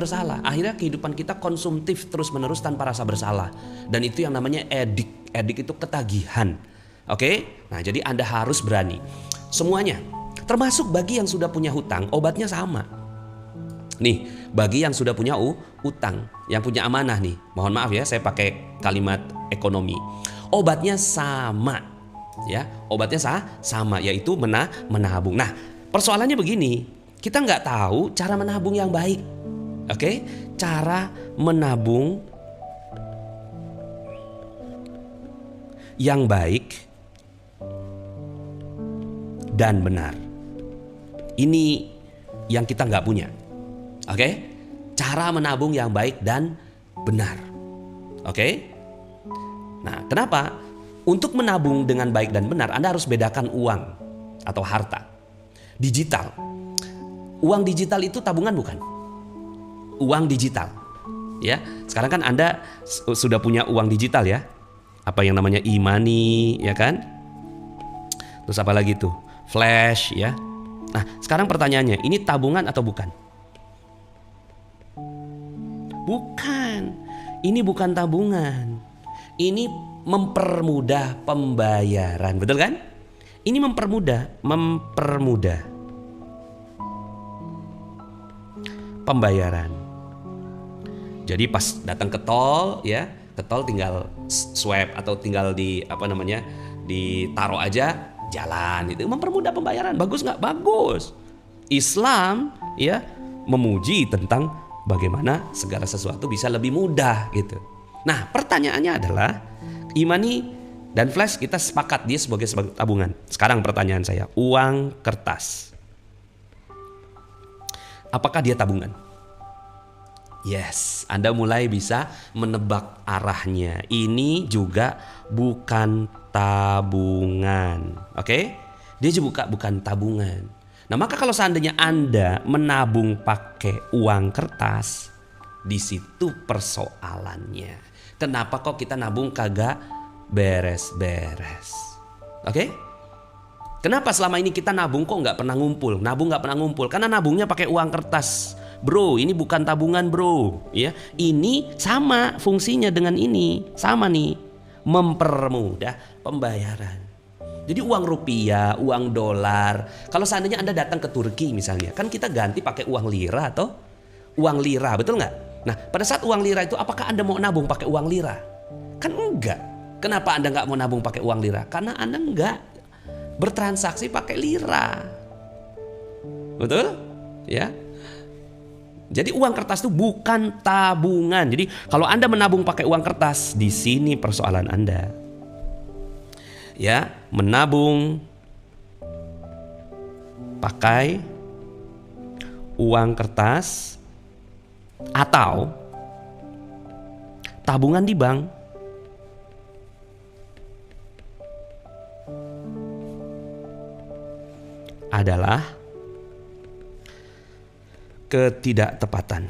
bersalah. Akhirnya kehidupan kita konsumtif terus-menerus tanpa rasa bersalah. Dan itu yang namanya edik. Edik itu ketagihan. Oke? Nah, jadi Anda harus berani. Semuanya, termasuk bagi yang sudah punya hutang, obatnya sama. Nih, bagi yang sudah punya utang, yang punya amanah nih, mohon maaf ya saya pakai kalimat ekonomi. Obatnya sama ya, sama yaitu menabung. Nah, persoalannya begini, kita nggak tahu cara menabung yang baik. Oke? Cara menabung yang baik dan benar. Ini yang kita nggak punya. Oke? Cara menabung yang baik dan benar. Oke? Nah, kenapa? Untuk menabung dengan baik dan benar, Anda harus bedakan uang atau harta. Digital. Uang digital itu tabungan bukan? Uang digital. Ya, sekarang kan Anda sudah punya uang digital ya. Apa yang namanya e-money, ya kan? Terus apa lagi tuh? Flash ya. Nah, sekarang pertanyaannya, ini tabungan atau bukan? Bukan. Ini bukan tabungan. Ini mempermudah pembayaran, betul kan? Ini mempermudah pembayaran. Jadi pas datang ke tol ya, ke tol tinggal swipe atau tinggal ditaruh aja jalan, itu mempermudah pembayaran. Bagus nggak? Bagus. Islam ya memuji tentang bagaimana segala sesuatu bisa lebih mudah gitu. Nah, pertanyaannya adalah e-money dan flash kita sepakat dia sebagai tabungan. Sekarang pertanyaan saya, uang kertas, apakah dia tabungan? Yes, Anda mulai bisa menebak arahnya. Ini juga bukan tabungan. Oke? Dia juga bukan tabungan. Nah, maka kalau seandainya Anda menabung pakai uang kertas, di situ persoalannya. Kenapa kok kita nabung kagak beres-beres? Oke? Kenapa selama ini kita nabung kok nggak pernah ngumpul? Nabung nggak pernah ngumpul karena nabungnya pakai uang kertas. Bro, ini bukan tabungan bro. Ya, ini sama fungsinya dengan ini, sama nih, mempermudah pembayaran. Jadi uang rupiah, uang dolar. Kalau seandainya Anda datang ke Turki misalnya, kan kita ganti pakai uang lira atau uang lira, betul nggak? Nah, pada saat uang lira itu, apakah Anda mau nabung pakai uang lira? Kan enggak. Kenapa Anda nggak mau nabung pakai uang lira? Karena Anda nggak bertransaksi pakai lira. Betul? Ya. Jadi uang kertas itu bukan tabungan. Jadi kalau Anda menabung pakai uang kertas, di sini persoalan Anda. Ya, menabung pakai uang kertas atau tabungan di bank adalah ketidaktepatan.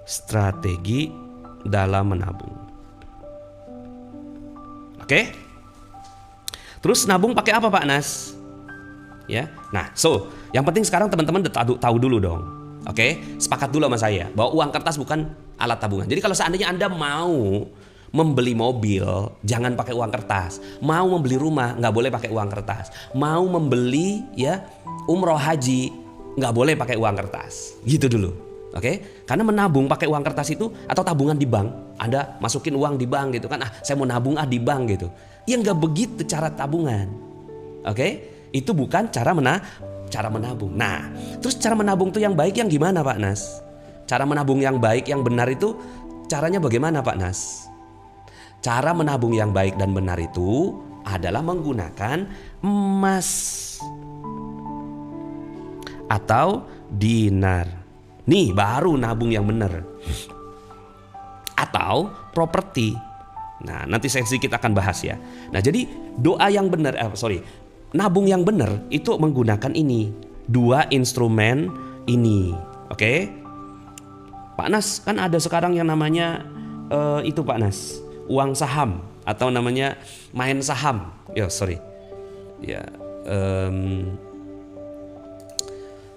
Strategi dalam menabung. Oke? Terus nabung pakai apa Pak Nas? Ya. Nah, yang penting sekarang teman-teman tahu dulu dong. Oke? Sepakat dulu sama saya bahwa uang kertas bukan alat tabungan. Jadi kalau seandainya Anda mau membeli mobil, jangan pakai uang kertas. Mau membeli rumah, nggak boleh pakai uang kertas. Mau membeli umroh haji, nggak boleh pakai uang kertas. Gitu dulu, oke? Karena menabung pakai uang kertas itu atau tabungan di bank, Anda masukin uang di bank gitu kan? Saya mau nabung di bank gitu. Ya nggak begitu cara tabungan, oke? Itu bukan cara menabung. Nah, terus cara menabung tuh yang baik yang gimana Pak Nas? Cara menabung yang baik, yang benar itu caranya bagaimana Pak Nas? Cara menabung yang baik dan benar itu adalah menggunakan emas atau dinar. Nih baru nabung yang benar. Atau properti. Nah nanti sesi kita akan bahas ya. Nah jadi doa yang benar, nabung yang benar itu menggunakan ini. Dua instrumen ini. Oke? Pak Nas kan ada sekarang yang namanya itu Pak Nas. Uang saham atau namanya main saham.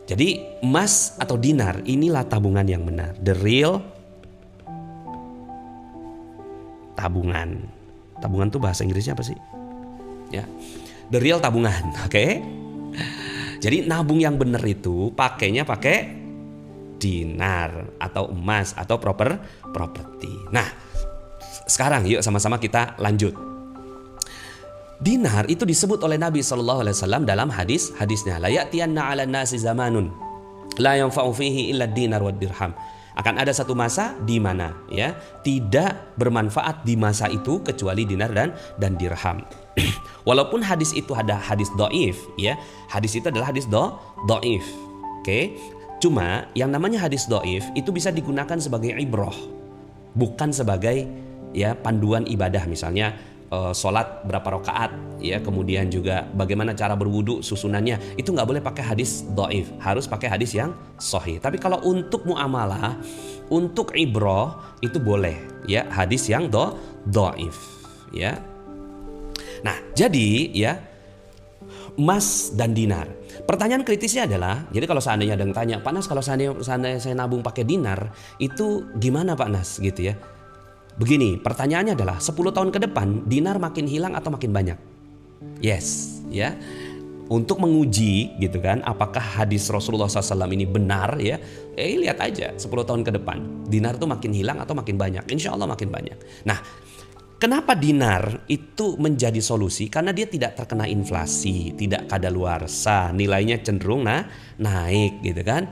Jadi emas atau dinar inilah tabungan yang benar. The real tabungan. Tabungan tuh bahasa Inggrisnya apa sih? Ya. The real tabungan, oke? Jadi nabung yang benar itu pakainya pakai dinar atau emas atau properti. Nah, sekarang yuk sama-sama kita lanjut. Dinar itu disebut oleh Nabi SAW dalam hadisnya. La ya'tiyanna 'alan nasi zamanun la yanfa'u fihi illa dinar wad dirham. Akan ada satu masa di mana tidak bermanfaat di masa itu kecuali dinar dan dirham. Walaupun hadis itu ada hadis dhaif hadis itu adalah hadis dhaif. Oke. Cuma yang namanya hadis dhaif itu bisa digunakan sebagai ibrah, bukan sebagai panduan ibadah. Misalnya sholat berapa rakaat kemudian juga bagaimana cara berwudu susunannya, itu nggak boleh pakai hadis dhaif, harus pakai hadis yang sahih. Tapi kalau untuk muamalah, untuk ibrah itu boleh hadis yang dhaif Nah jadi emas dan dinar. Pertanyaan kritisnya adalah, jadi kalau seandainya ada yang tanya, Pak Nas kalau seandainya saya nabung pakai dinar itu gimana Pak Nas gitu ya. Begini, pertanyaannya adalah 10 tahun ke depan dinar makin hilang atau makin banyak? Yes, Untuk menguji gitu kan, apakah hadis Rasulullah SAW ini benar lihat aja 10 tahun ke depan dinar tuh makin hilang atau makin banyak. Insya Allah makin banyak. Nah, kenapa dinar itu menjadi solusi? Karena dia tidak terkena inflasi, tidak kadaluarsa, nilainya cenderung naik gitu kan?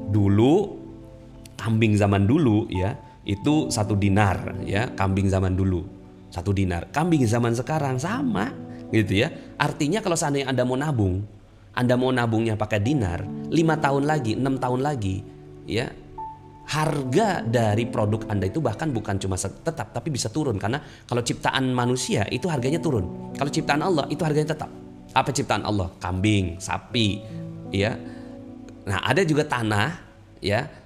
Dulu kambing zaman dulu itu 1 dinar kambing zaman dulu 1 dinar. Kambing zaman sekarang sama gitu Artinya kalau seandainya Anda mau nabungnya pakai dinar, 5 tahun lagi, 6 tahun lagi harga dari produk Anda itu bahkan bukan cuma tetap tapi bisa turun. Karena kalau ciptaan manusia itu harganya turun. Kalau ciptaan Allah itu harganya tetap. Apa ciptaan Allah? Kambing, sapi Nah ada juga tanah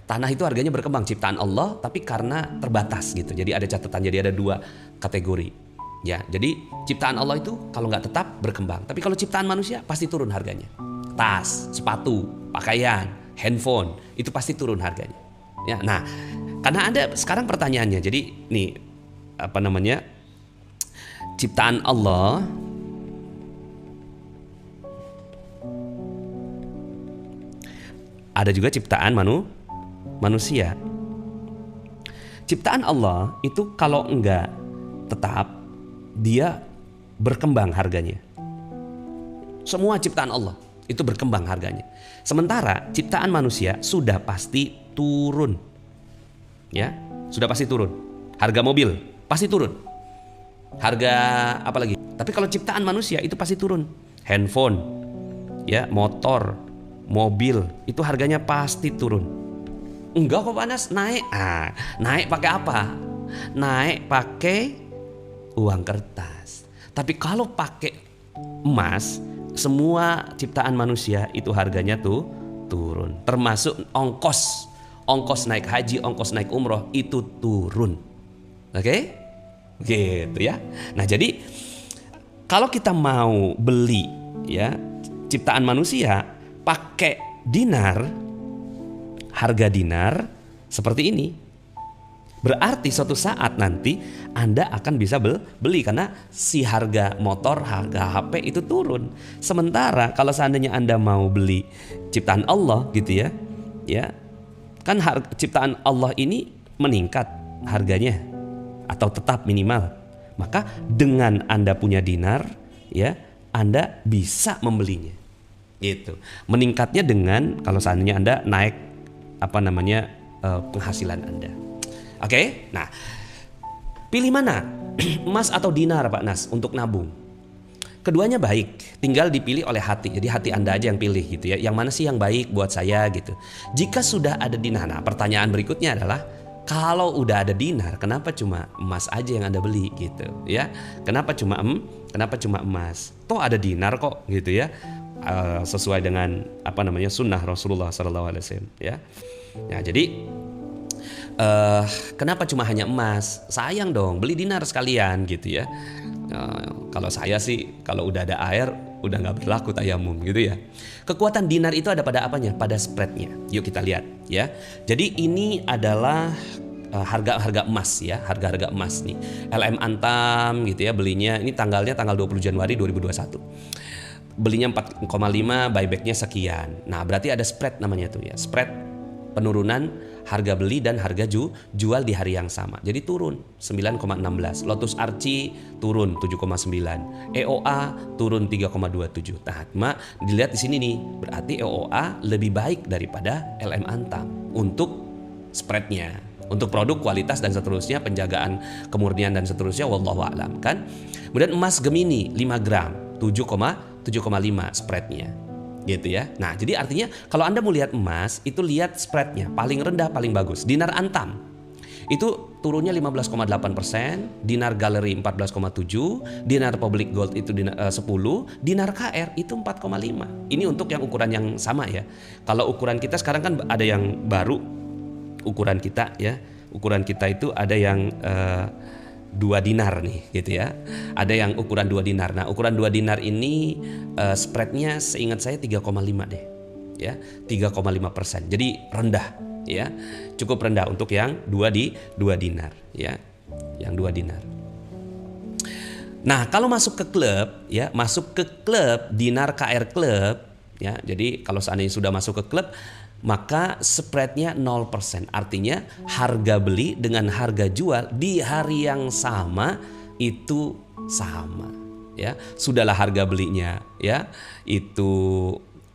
tanah itu harganya berkembang, ciptaan Allah tapi karena terbatas gitu. Jadi ada catatan, jadi ada 2 kategori jadi ciptaan Allah itu kalau nggak tetap berkembang, tapi kalau ciptaan manusia pasti turun harganya. Tas, sepatu, pakaian, handphone itu pasti turun harganya Nah karena ada sekarang pertanyaannya, jadi nih ciptaan Allah ada juga ciptaan manusia, ciptaan Allah itu kalau enggak tetap, dia berkembang harganya. Semua ciptaan Allah itu berkembang harganya. Sementara ciptaan manusia sudah pasti turun. Ya, sudah pasti turun. Harga mobil pasti turun. Harga apa lagi? Tapi kalau ciptaan manusia itu pasti turun. Handphone, ya, motor, mobil itu harganya pasti turun. Enggak kok Pak Nas, naik. Naik pakai apa? Naik pakai uang kertas. Tapi kalau pakai emas, semua ciptaan manusia itu harganya tuh turun. Termasuk ongkos naik haji, ongkos naik umroh itu turun. Oke? Gitu ya. Nah, jadi kalau kita mau beli ya ciptaan manusia pakai dinar, harga dinar seperti ini, berarti suatu saat nanti Anda akan bisa beli karena si harga motor, harga HP itu turun. Sementara kalau seandainya Anda mau beli ciptaan Allah gitu ya, kan ciptaan Allah ini meningkat harganya atau tetap minimal. Maka dengan Anda punya dinar, ya, Anda bisa membelinya. Gitu. Meningkatnya dengan kalau seandainya Anda naik penghasilan Anda. Oke? Nah, pilih mana? Emas atau dinar Pak Nas untuk nabung? Keduanya baik, tinggal dipilih oleh hati. Jadi hati Anda aja yang pilih gitu ya. Yang mana sih yang baik buat saya gitu. Jika sudah ada dinar, nah pertanyaan berikutnya adalah kalau udah ada dinar, kenapa cuma emas aja yang Anda beli gitu ya? Kenapa cuma emas? Toh ada dinar kok gitu ya. Sesuai dengan sunnah Rasulullah SAW ya. Nah, jadi kenapa cuma hanya emas? Sayang dong, beli dinar sekalian gitu ya. Kalau saya sih kalau udah ada air udah nggak berlaku tayamum gitu ya. Kekuatan dinar itu ada pada apanya? Pada spreadnya. Yuk kita lihat ya. Jadi ini adalah harga emas ya, harga emas nih. LM Antam gitu ya, belinya ini tanggal 20 Januari 2021. Belinya 4,5, buybacknya sekian. Nah, berarti ada spread namanya tuh ya. Spread penurunan harga beli dan harga jual di hari yang sama. Jadi turun 9,16. Lotus Archie turun 7,9. EOA turun 3,27. Nah, dilihat di sini nih, berarti EOA lebih baik daripada LM Antam untuk spreadnya, untuk produk kualitas dan seterusnya, penjagaan kemurnian dan seterusnya, wallahu a'lam kan. Kemudian emas Gemini 5 gram 7,5 spreadnya gitu ya. Nah, jadi artinya kalau Anda mau lihat emas itu lihat spreadnya paling rendah paling bagus. Dinar Antam itu turunnya 15,8%, dinar Gallery 14,7, dinar Public Gold itu 10, dinar KR itu 4,5. Ini untuk yang ukuran yang sama ya. Kalau ukuran kita sekarang kan ada yang baru ukuran kita ya. Ukuran kita itu ada yang 2 dinar nih gitu ya. Ada yang ukuran 2 dinar. Nah, ukuran 2 dinar ini spreadnya seingat saya 3,5 deh. Ya, 3,5%. Jadi rendah ya. Cukup rendah untuk yang 2 dinar ya. Yang 2 dinar. Nah, kalau masuk ke klub ya, masuk ke klub Dinar KR Club ya. Jadi kalau seandainya sudah masuk ke klub, maka spreadnya 0%. Artinya harga beli dengan harga jual di hari yang sama itu sama ya. Sudahlah harga belinya ya itu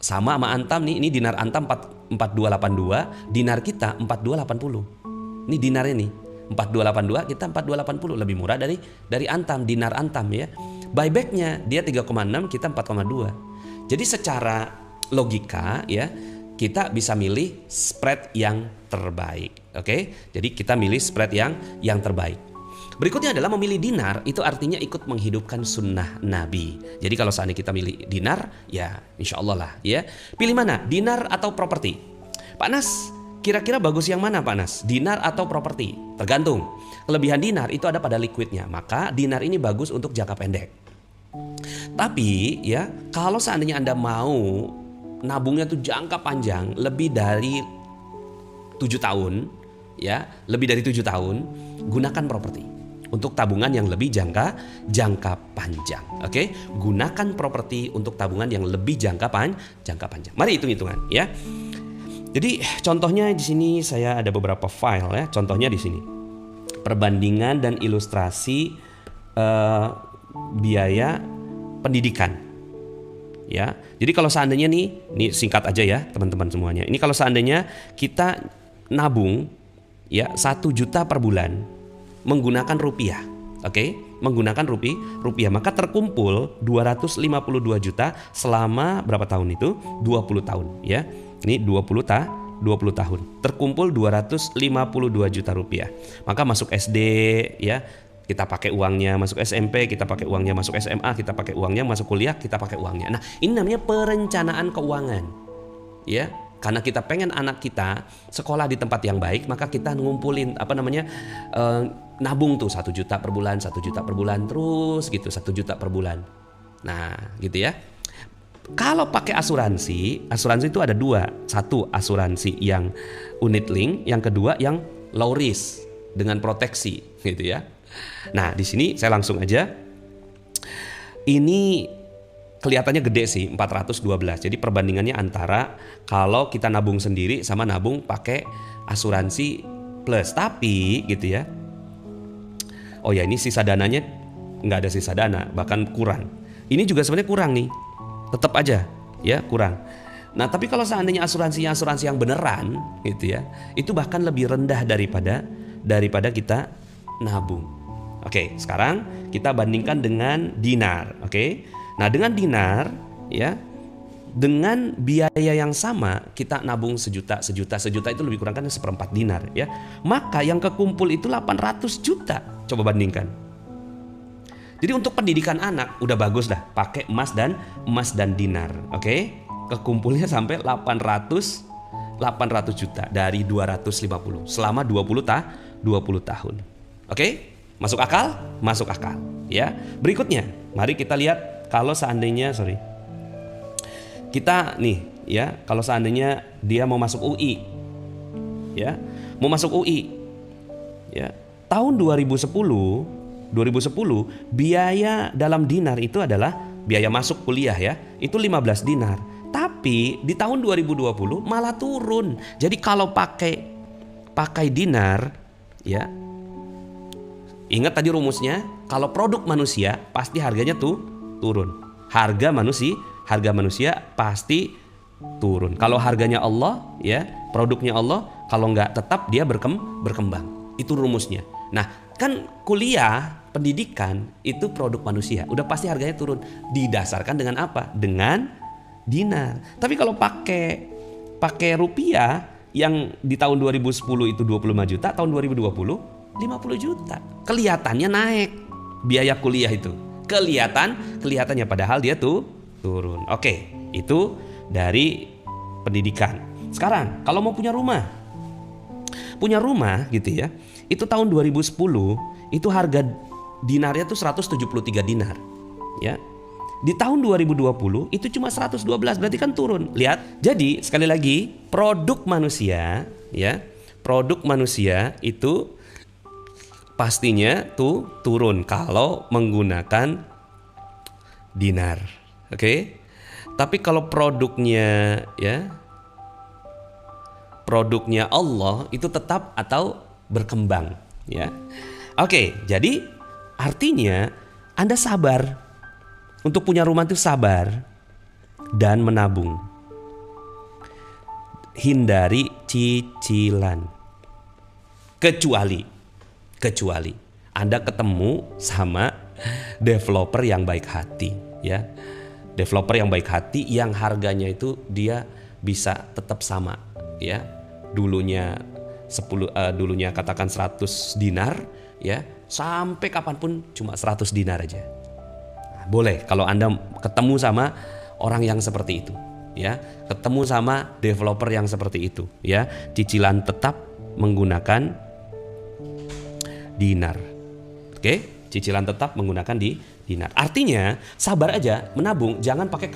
sama Antam nih. Ini dinar Antam 4282, dinar kita 4280. Ini dinarnya nih 4282, kita 4280, lebih murah dari Antam, dinar Antam ya. Buybacknya dia 3,6, kita 4,2. Jadi secara logika ya, kita bisa milih spread yang terbaik. Oke? Jadi kita milih spread yang terbaik. Berikutnya adalah memilih dinar, itu artinya ikut menghidupkan sunnah Nabi. Jadi kalau seandainya kita milih dinar, ya insya Allah lah ya. Pilih mana? Dinar atau properti? Pak Nas, kira-kira bagus yang mana Pak Nas? Dinar atau properti? Tergantung. Kelebihan dinar itu ada pada liquidnya. Maka dinar ini bagus untuk jangka pendek. Tapi ya, kalau seandainya Anda mau nabungnya tuh jangka panjang, lebih dari 7 tahun ya, lebih dari 7 tahun, gunakan properti untuk tabungan yang lebih jangka panjang. Oke? Gunakan properti untuk tabungan yang lebih jangka panjang. Mari hitung-hitungan ya. Jadi contohnya di sini saya ada beberapa file ya. Contohnya di sini perbandingan dan ilustrasi biaya pendidikan. Ya, jadi kalau seandainya ini singkat aja ya teman-teman semuanya. Ini kalau seandainya kita nabung ya 1 juta per bulan menggunakan rupiah, oke? Menggunakan rupiah, maka terkumpul 252 juta selama berapa tahun itu? 20 tahun ya. Ini 20 tahun. Terkumpul 252 juta rupiah. Maka masuk SD ya, kita pakai uangnya, masuk SMP kita pakai uangnya, masuk SMA kita pakai uangnya, masuk kuliah kita pakai uangnya. Nah, ini namanya perencanaan keuangan. Ya, karena kita pengen anak kita sekolah di tempat yang baik, maka kita ngumpulin nabung tuh 1 juta per bulan, 1 juta per bulan terus gitu, 1 juta per bulan. Nah, gitu ya. Kalau pakai asuransi itu ada 2. Satu asuransi yang unit link, yang kedua yang low risk dengan proteksi gitu ya. Nah, di sini saya langsung aja. Ini kelihatannya gede sih, 412. Jadi perbandingannya antara kalau kita nabung sendiri sama nabung pakai asuransi plus. Tapi gitu ya. Oh ya, ini sisa dananya nggak ada sisa dana, bahkan kurang. Ini juga sebenarnya kurang nih. Tetap aja ya kurang. Nah, tapi kalau seandainya asuransi yang beneran gitu ya, itu bahkan lebih rendah daripada kita nabung. Oke, sekarang kita bandingkan dengan dinar. Oke. Nah, dengan dinar ya, dengan biaya yang sama kita nabung sejuta itu lebih kurang kan 1/4 dinar ya. Maka yang kekumpul itu 800 juta. Coba bandingkan. Jadi untuk pendidikan anak udah bagus dah pakai emas dan dinar. Oke? Kekumpulnya sampai 800 juta dari 250 selama 20 tahun. Oke? Masuk akal? Masuk akal ya. Berikutnya, mari kita lihat kalau seandainya kita nih ya, kalau seandainya dia mau masuk UI. Ya, mau masuk UI. Ya. Tahun 2010 biaya dalam dinar itu adalah biaya masuk kuliah ya, itu 15 dinar. Tapi di tahun 2020 malah turun. Jadi kalau pakai dinar ya, ingat tadi rumusnya, kalau produk manusia pasti harganya tuh turun. Harga manusia pasti turun. Kalau harganya Allah ya, produknya Allah, kalau nggak tetap dia berkembang. Itu rumusnya. Nah, kan kuliah, pendidikan itu produk manusia, udah pasti harganya turun. Didasarkan dengan apa? Dengan dinar. Tapi kalau pakai rupiah yang di tahun 2010 itu 25 juta, tahun 2020 50 juta. Kelihatannya naik biaya kuliah itu. Kelihatannya padahal dia tuh turun. Oke, itu dari pendidikan. Sekarang kalau mau punya rumah gitu ya, itu tahun 2010 itu harga dinarnya tuh 173 dinar ya. Di tahun 2020 itu cuma 112, berarti kan turun. Lihat. Jadi sekali lagi, produk manusia ya, produk manusia itu pastinya tuh turun kalau menggunakan dinar. Oke? Tapi kalau produknya Allah itu tetap atau berkembang ya. Oke, jadi artinya Anda sabar. Untuk punya rumah itu sabar dan menabung. Hindari cicilan. Kecuali Anda ketemu sama developer yang baik hati ya. Developer yang baik hati yang harganya itu dia bisa tetap sama ya. Dulunya katakan 100 dinar ya, sampai kapanpun cuma 100 dinar aja. Nah, boleh kalau Anda ketemu sama orang yang seperti itu ya, ketemu sama developer yang seperti itu ya, cicilan tetap menggunakan dinar. Oke, cicilan tetap menggunakan dinar. Artinya sabar aja menabung, jangan pakai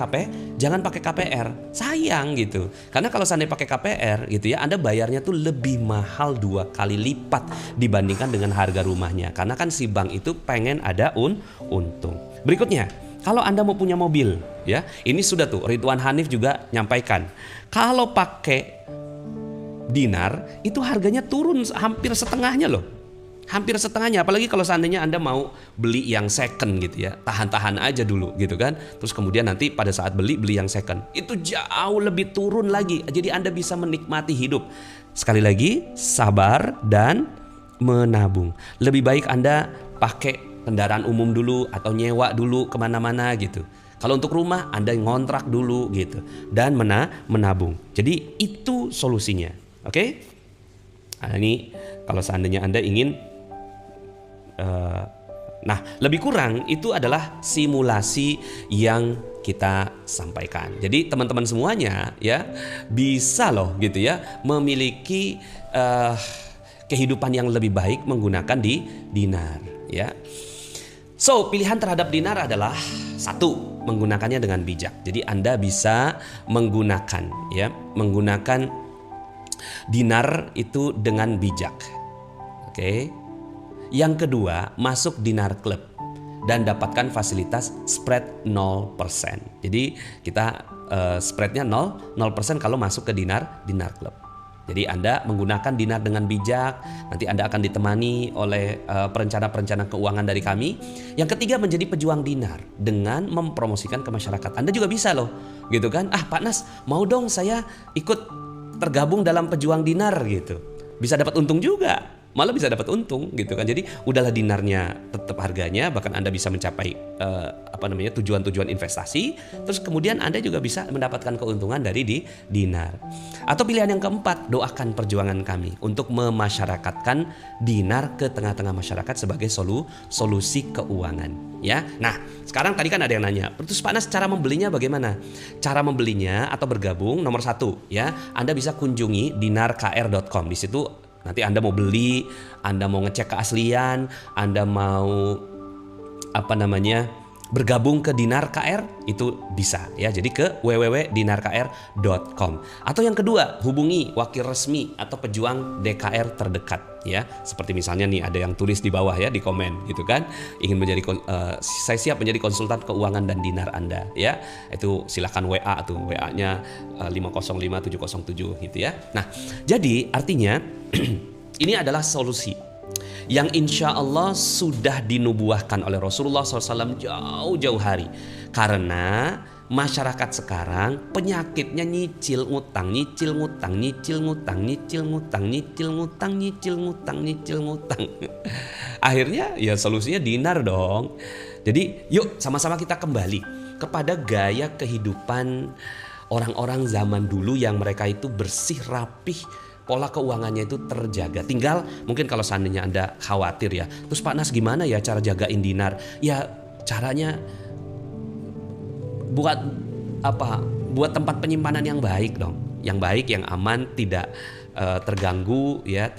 KPR. Sayang gitu. Karena kalau seandainya pakai KPR gitu ya, Anda bayarnya tuh lebih mahal 2 kali lipat dibandingkan dengan harga rumahnya. Karena kan si bank itu pengen ada untung. Berikutnya, kalau Anda mau punya mobil ya, ini sudah tuh Ridwan Hanif juga nyampaikan. Kalau pakai dinar itu harganya turun hampir setengahnya loh. Hampir setengahnya, apalagi kalau seandainya Anda mau beli yang second gitu ya, tahan-tahan aja dulu gitu kan. Terus kemudian nanti pada saat beli yang second, itu jauh lebih turun lagi. Jadi Anda bisa menikmati hidup. Sekali lagi, sabar dan menabung. Lebih baik Anda pakai kendaraan umum dulu atau nyewa dulu kemana-mana gitu. Kalau untuk rumah Anda ngontrak dulu gitu dan menabung. Jadi itu solusinya, oke? Nah, ini kalau seandainya Anda ingin nah, lebih kurang itu adalah simulasi yang kita sampaikan. Jadi teman-teman semuanya ya bisa loh gitu ya memiliki kehidupan yang lebih baik menggunakan dinar ya. So, pilihan terhadap dinar adalah satu, menggunakannya dengan bijak. Jadi Anda bisa menggunakan dinar itu dengan bijak. Oke. Yang kedua, masuk dinar club dan dapatkan fasilitas spread 0%. Jadi kita spreadnya 0% kalau masuk ke dinar club. Jadi Anda menggunakan dinar dengan bijak, nanti Anda akan ditemani oleh perencana-perencana keuangan dari kami. Yang ketiga, menjadi pejuang dinar dengan mempromosikan ke masyarakat. Anda juga bisa loh, gitu kan? Pak Nas, mau dong saya ikut tergabung dalam pejuang dinar gitu. Bisa dapat untung juga. Malah bisa dapat untung gitu kan. Jadi udahlah dinarnya tetap harganya, bahkan Anda bisa mencapai tujuan-tujuan investasi. Terus kemudian Anda juga bisa mendapatkan keuntungan dari dinar. Atau pilihan yang keempat, doakan perjuangan kami untuk memasyarakatkan dinar ke tengah-tengah masyarakat sebagai solusi keuangan ya. Nah, sekarang tadi kan ada yang nanya, terus Pak Nas cara membelinya bagaimana? Cara membelinya atau bergabung nomor 1 ya, Anda bisa kunjungi dinarkr.com. Di situ nanti Anda mau beli, Anda mau ngecek keaslian, Anda mau bergabung ke Dinar KR, itu bisa ya. Jadi ke www.dinarkr.com. Atau yang kedua, hubungi wakil resmi atau pejuang DKR terdekat ya. Seperti misalnya nih ada yang tulis di bawah ya di komen gitu kan, ingin saya siap menjadi konsultan keuangan dan dinar Anda ya. Itu silakan WA tuh, WA-nya 505707 gitu ya. Nah, jadi artinya ini adalah solusi yang insya Allah sudah dinubuahkan oleh Rasulullah SAW jauh-jauh hari. Karena masyarakat sekarang penyakitnya nyicil ngutang. Akhirnya ya solusinya dinar dong. Jadi yuk sama-sama kita kembali kepada gaya kehidupan orang-orang zaman dulu yang mereka itu bersih, rapih, pola keuangannya itu terjaga. Tinggal mungkin kalau seandainya Anda khawatir ya, terus Pak Nas gimana ya cara jagain dinar? Ya caranya buat tempat penyimpanan yang baik dong, yang baik, yang aman, tidak terganggu ya,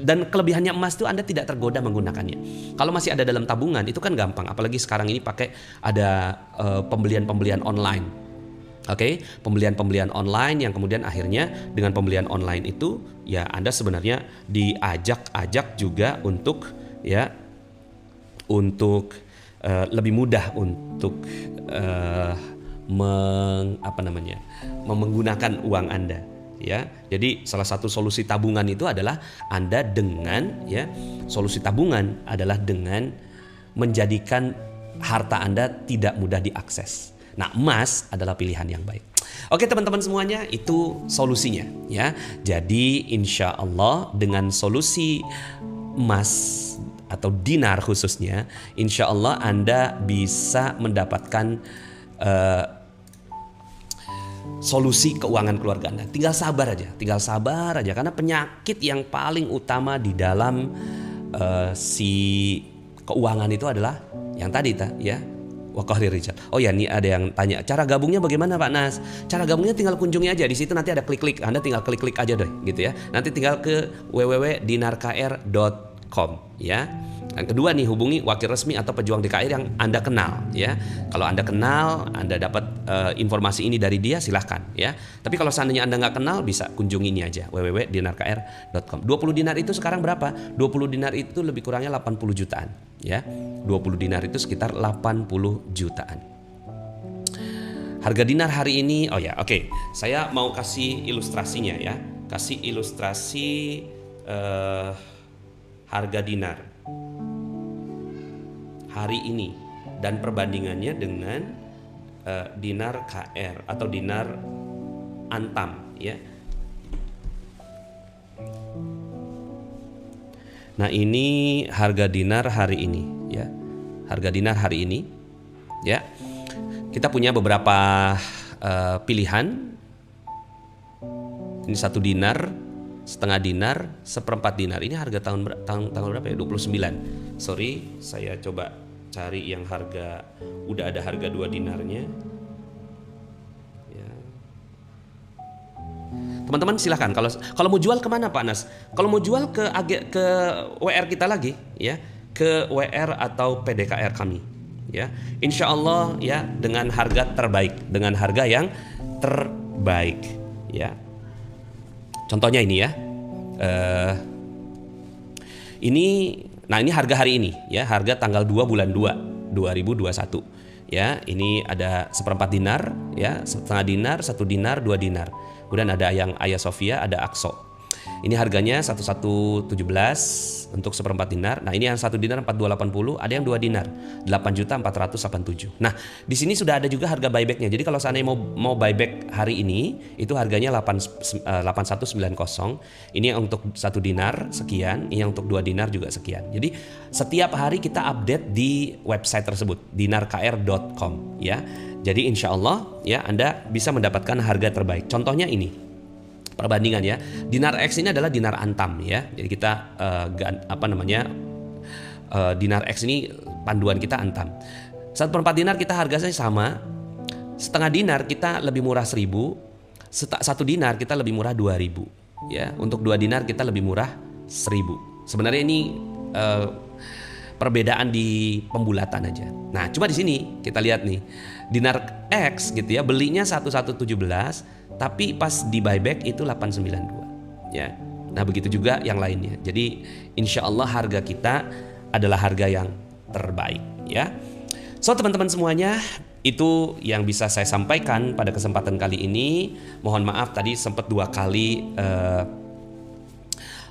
dan kelebihannya emas itu Anda tidak tergoda menggunakannya. Kalau masih ada dalam tabungan itu kan gampang, apalagi sekarang ini pakai ada pembelian online. Oke, pembelian online yang kemudian akhirnya dengan pembelian online itu ya Anda sebenarnya diajak juga untuk lebih mudah untuk menggunakan uang Anda ya. Jadi salah satu solusi tabungan itu adalah Anda dengan solusi tabungan adalah dengan menjadikan harta Anda tidak mudah diakses. Nah, emas adalah pilihan yang baik. Oke teman-teman semuanya, itu solusinya ya. Jadi insya Allah dengan solusi emas atau dinar khususnya, insya Allah Anda bisa mendapatkan solusi keuangan keluarga Anda. Tinggal sabar aja karena penyakit yang paling utama di dalam si keuangan itu adalah yang tadi ya. Waqahri Rijal. Oh ya, nih ada yang tanya, cara gabungnya bagaimana Pak Nas? Cara gabungnya tinggal kunjungi aja di situ, nanti ada klik-klik. Anda tinggal klik-klik aja deh gitu ya. Nanti tinggal ke www.dinarkr.com ya. Yang kedua nih, hubungi wakil resmi atau pejuang DKR yang Anda kenal ya. Kalau Anda kenal, Anda dapat informasi ini dari dia, silahkan ya. Tapi kalau seandainya Anda nggak kenal, bisa kunjungi ini aja, www.dinarkr.com. 20 dinar itu sekarang berapa? 20 dinar itu lebih kurangnya 80 jutaan ya. 20 dinar itu sekitar 80 jutaan. Harga dinar hari ini, saya mau kasih ilustrasinya ya. kasih ilustrasi harga dinar hari ini dan perbandingannya dengan dinar KR atau dinar Antam ya. Nah, ini harga dinar hari ini ya. Harga dinar hari ini ya. Kita punya beberapa pilihan. Ini 1 dinar, setengah dinar, seperempat dinar. Ini harga tanggal berapa ya? 29. Sorry, saya coba cari yang harga, udah ada harga 2 dinarnya. Ya. Teman-teman silahkan, kalau mau jual kemana Pak Anas? Kalau mau jual ke WR kita lagi, ya, ke WR atau PDKR kami, ya. Insya Allah ya dengan harga terbaik, dengan harga yang terbaik, ya. Contohnya ini ya, ini harga hari ini, ya, harga tanggal 2 bulan 2 2021. Ya, ini ada seperempat dinar, ya, setengah dinar, 1 dinar, 2 dinar. Kemudian ada yang Ayah Sofia, ada Akso. Ini harganya 1117 untuk seperempat dinar. Nah, ini yang 1 dinar 4280, ada yang 2 dinar 8.487. Nah, di sini sudah ada juga harga buybacknya. Jadi kalau seandainya mau buyback hari ini, itu harganya 8190. Ini untuk 1 dinar sekian, ini untuk 2 dinar juga sekian. Jadi setiap hari kita update di website tersebut, dinarkr.com, ya. Jadi insya Allah ya Anda bisa mendapatkan harga terbaik. Contohnya ini perbandingan ya. Dinar X ini adalah dinar Antam ya. Jadi kita dinar X ini panduan kita Antam. 1/4 dinar kita harganya sama. Setengah dinar kita lebih murah 1.000. 1 dinar kita lebih murah 2.000 ya. Untuk 2 dinar kita lebih murah 1.000. Sebenarnya ini perbedaan di pembulatan aja. Nah, cuma di sini kita lihat nih. Dinar X gitu ya, belinya 1117, tapi pas di buyback itu 892 ya. Nah, begitu juga yang lainnya. Jadi insya Allah harga kita adalah harga yang terbaik ya. So teman-teman semuanya, itu yang bisa saya sampaikan pada kesempatan kali ini. Mohon maaf tadi sempat 2 kali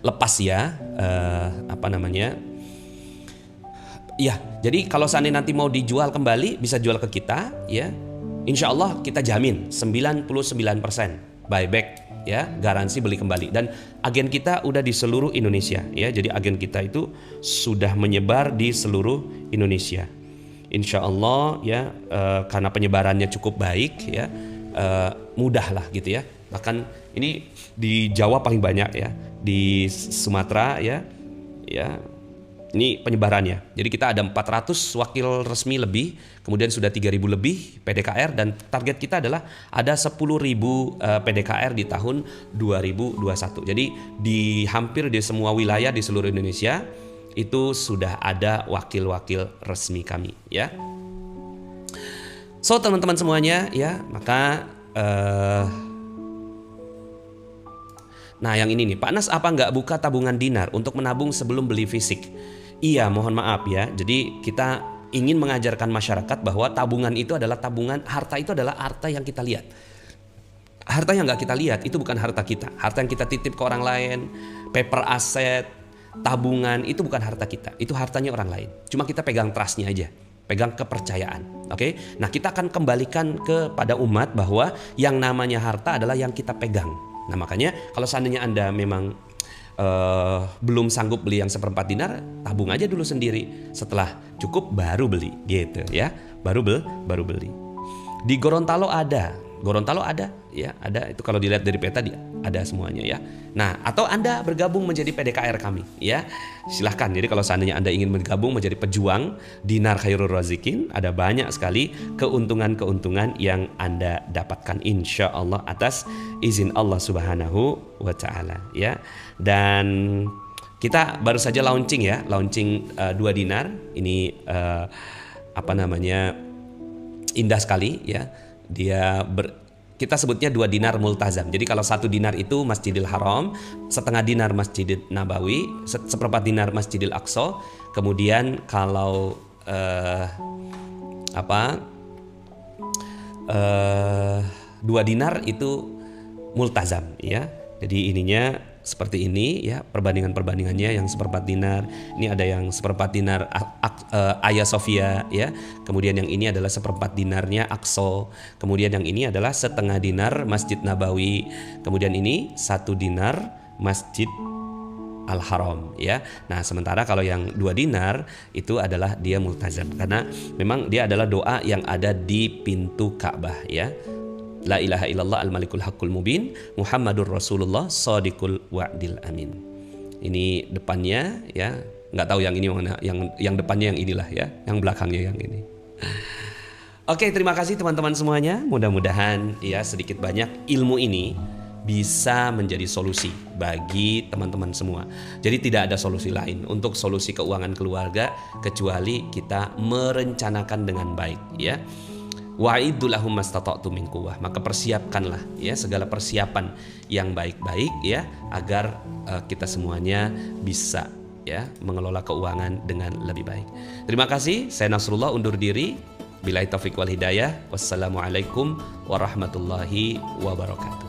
lepas ya, ya, jadi kalau seandainya nanti mau dijual kembali, bisa jual ke kita ya. Insya Allah kita jamin 99% buyback ya, garansi beli kembali. Dan agen kita udah di seluruh Indonesia ya. Jadi agen kita itu sudah menyebar di seluruh Indonesia. Insya Allah ya, karena penyebarannya cukup baik ya, mudah lah gitu ya. Bahkan ini di Jawa paling banyak ya, di Sumatera ya. Ini penyebarannya. Jadi kita ada 400 wakil resmi lebih, kemudian sudah 3.000 lebih PDKR, dan target kita adalah ada 10.000 PDKR di tahun 2021. Jadi di hampir di semua wilayah di seluruh Indonesia itu sudah ada wakil-wakil resmi kami ya. So teman-teman semuanya ya, maka nah yang ini nih, Pak Nas apa nggak buka tabungan dinar untuk menabung sebelum beli fisik? Iya, mohon maaf ya. Jadi kita ingin mengajarkan masyarakat bahwa tabungan itu adalah tabungan, harta itu adalah harta yang kita lihat. Harta yang nggak kita lihat itu bukan harta kita. Harta yang kita titip ke orang lain, paper aset, tabungan itu bukan harta kita. Itu hartanya orang lain. Cuma kita pegang trustnya aja, pegang kepercayaan. Oke? Nah, kita akan kembalikan kepada umat bahwa yang namanya harta adalah yang kita pegang. Nah, makanya kalau seandainya Anda memang belum sanggup beli yang 1/4 dinar, tabung aja dulu sendiri. Setelah cukup baru beli gitu ya. Baru beli. Di Gorontalo ada ya, ada itu kalau dilihat dari peta ada semuanya ya. Nah, atau Anda bergabung menjadi PDKR kami ya. Silahkan. Jadi kalau seandainya Anda ingin bergabung menjadi pejuang Dinar Khairul Razikin, ada banyak sekali keuntungan-keuntungan yang Anda dapatkan insya Allah atas izin Allah Subhanahu wa taala ya. Dan kita baru saja launching 2 dinar. Ini indah sekali ya. Kita sebutnya 2 dinar multazam. Jadi kalau 1 dinar itu Masjidil Haram, setengah dinar Masjidil Nabawi, 1/4 dinar Masjidil Aqsa. Kemudian kalau 2 dinar itu multazam ya. Jadi ininya seperti ini ya, perbandingannya yang seperempat dinar. Ini ada yang seperempat dinar Hagia Sophia ya. Kemudian yang ini adalah seperempat dinarnya Aqsa. Kemudian yang ini adalah setengah dinar Masjid Nabawi. Kemudian ini 1 dinar Masjid Al-Haram ya. Nah, sementara kalau yang 2 dinar itu adalah dia multazam, karena memang dia adalah doa yang ada di pintu Ka'bah ya. La ilaha illallah al-malikul haqqul mubin Muhammadur Rasulullah shadiqul wa'dil amin. Ini depannya ya, nggak tahu yang ini mana, yang depannya yang inilah ya, yang belakangnya yang ini. Oke, terima kasih teman-teman semuanya. Mudah-mudahan ya sedikit banyak ilmu ini bisa menjadi solusi bagi teman-teman semua. Jadi tidak ada solusi lain untuk solusi keuangan keluarga kecuali kita merencanakan dengan baik ya. Wa'iddu lahum mastata'tum min quwwah, maka persiapkanlah ya segala persiapan yang baik-baik ya, agar kita semuanya bisa ya mengelola keuangan dengan lebih baik. Terima kasih, saya Nasrullah undur diri. Billahi taufiq wal hidayah. Wassalamualaikum warahmatullahi wabarakatuh.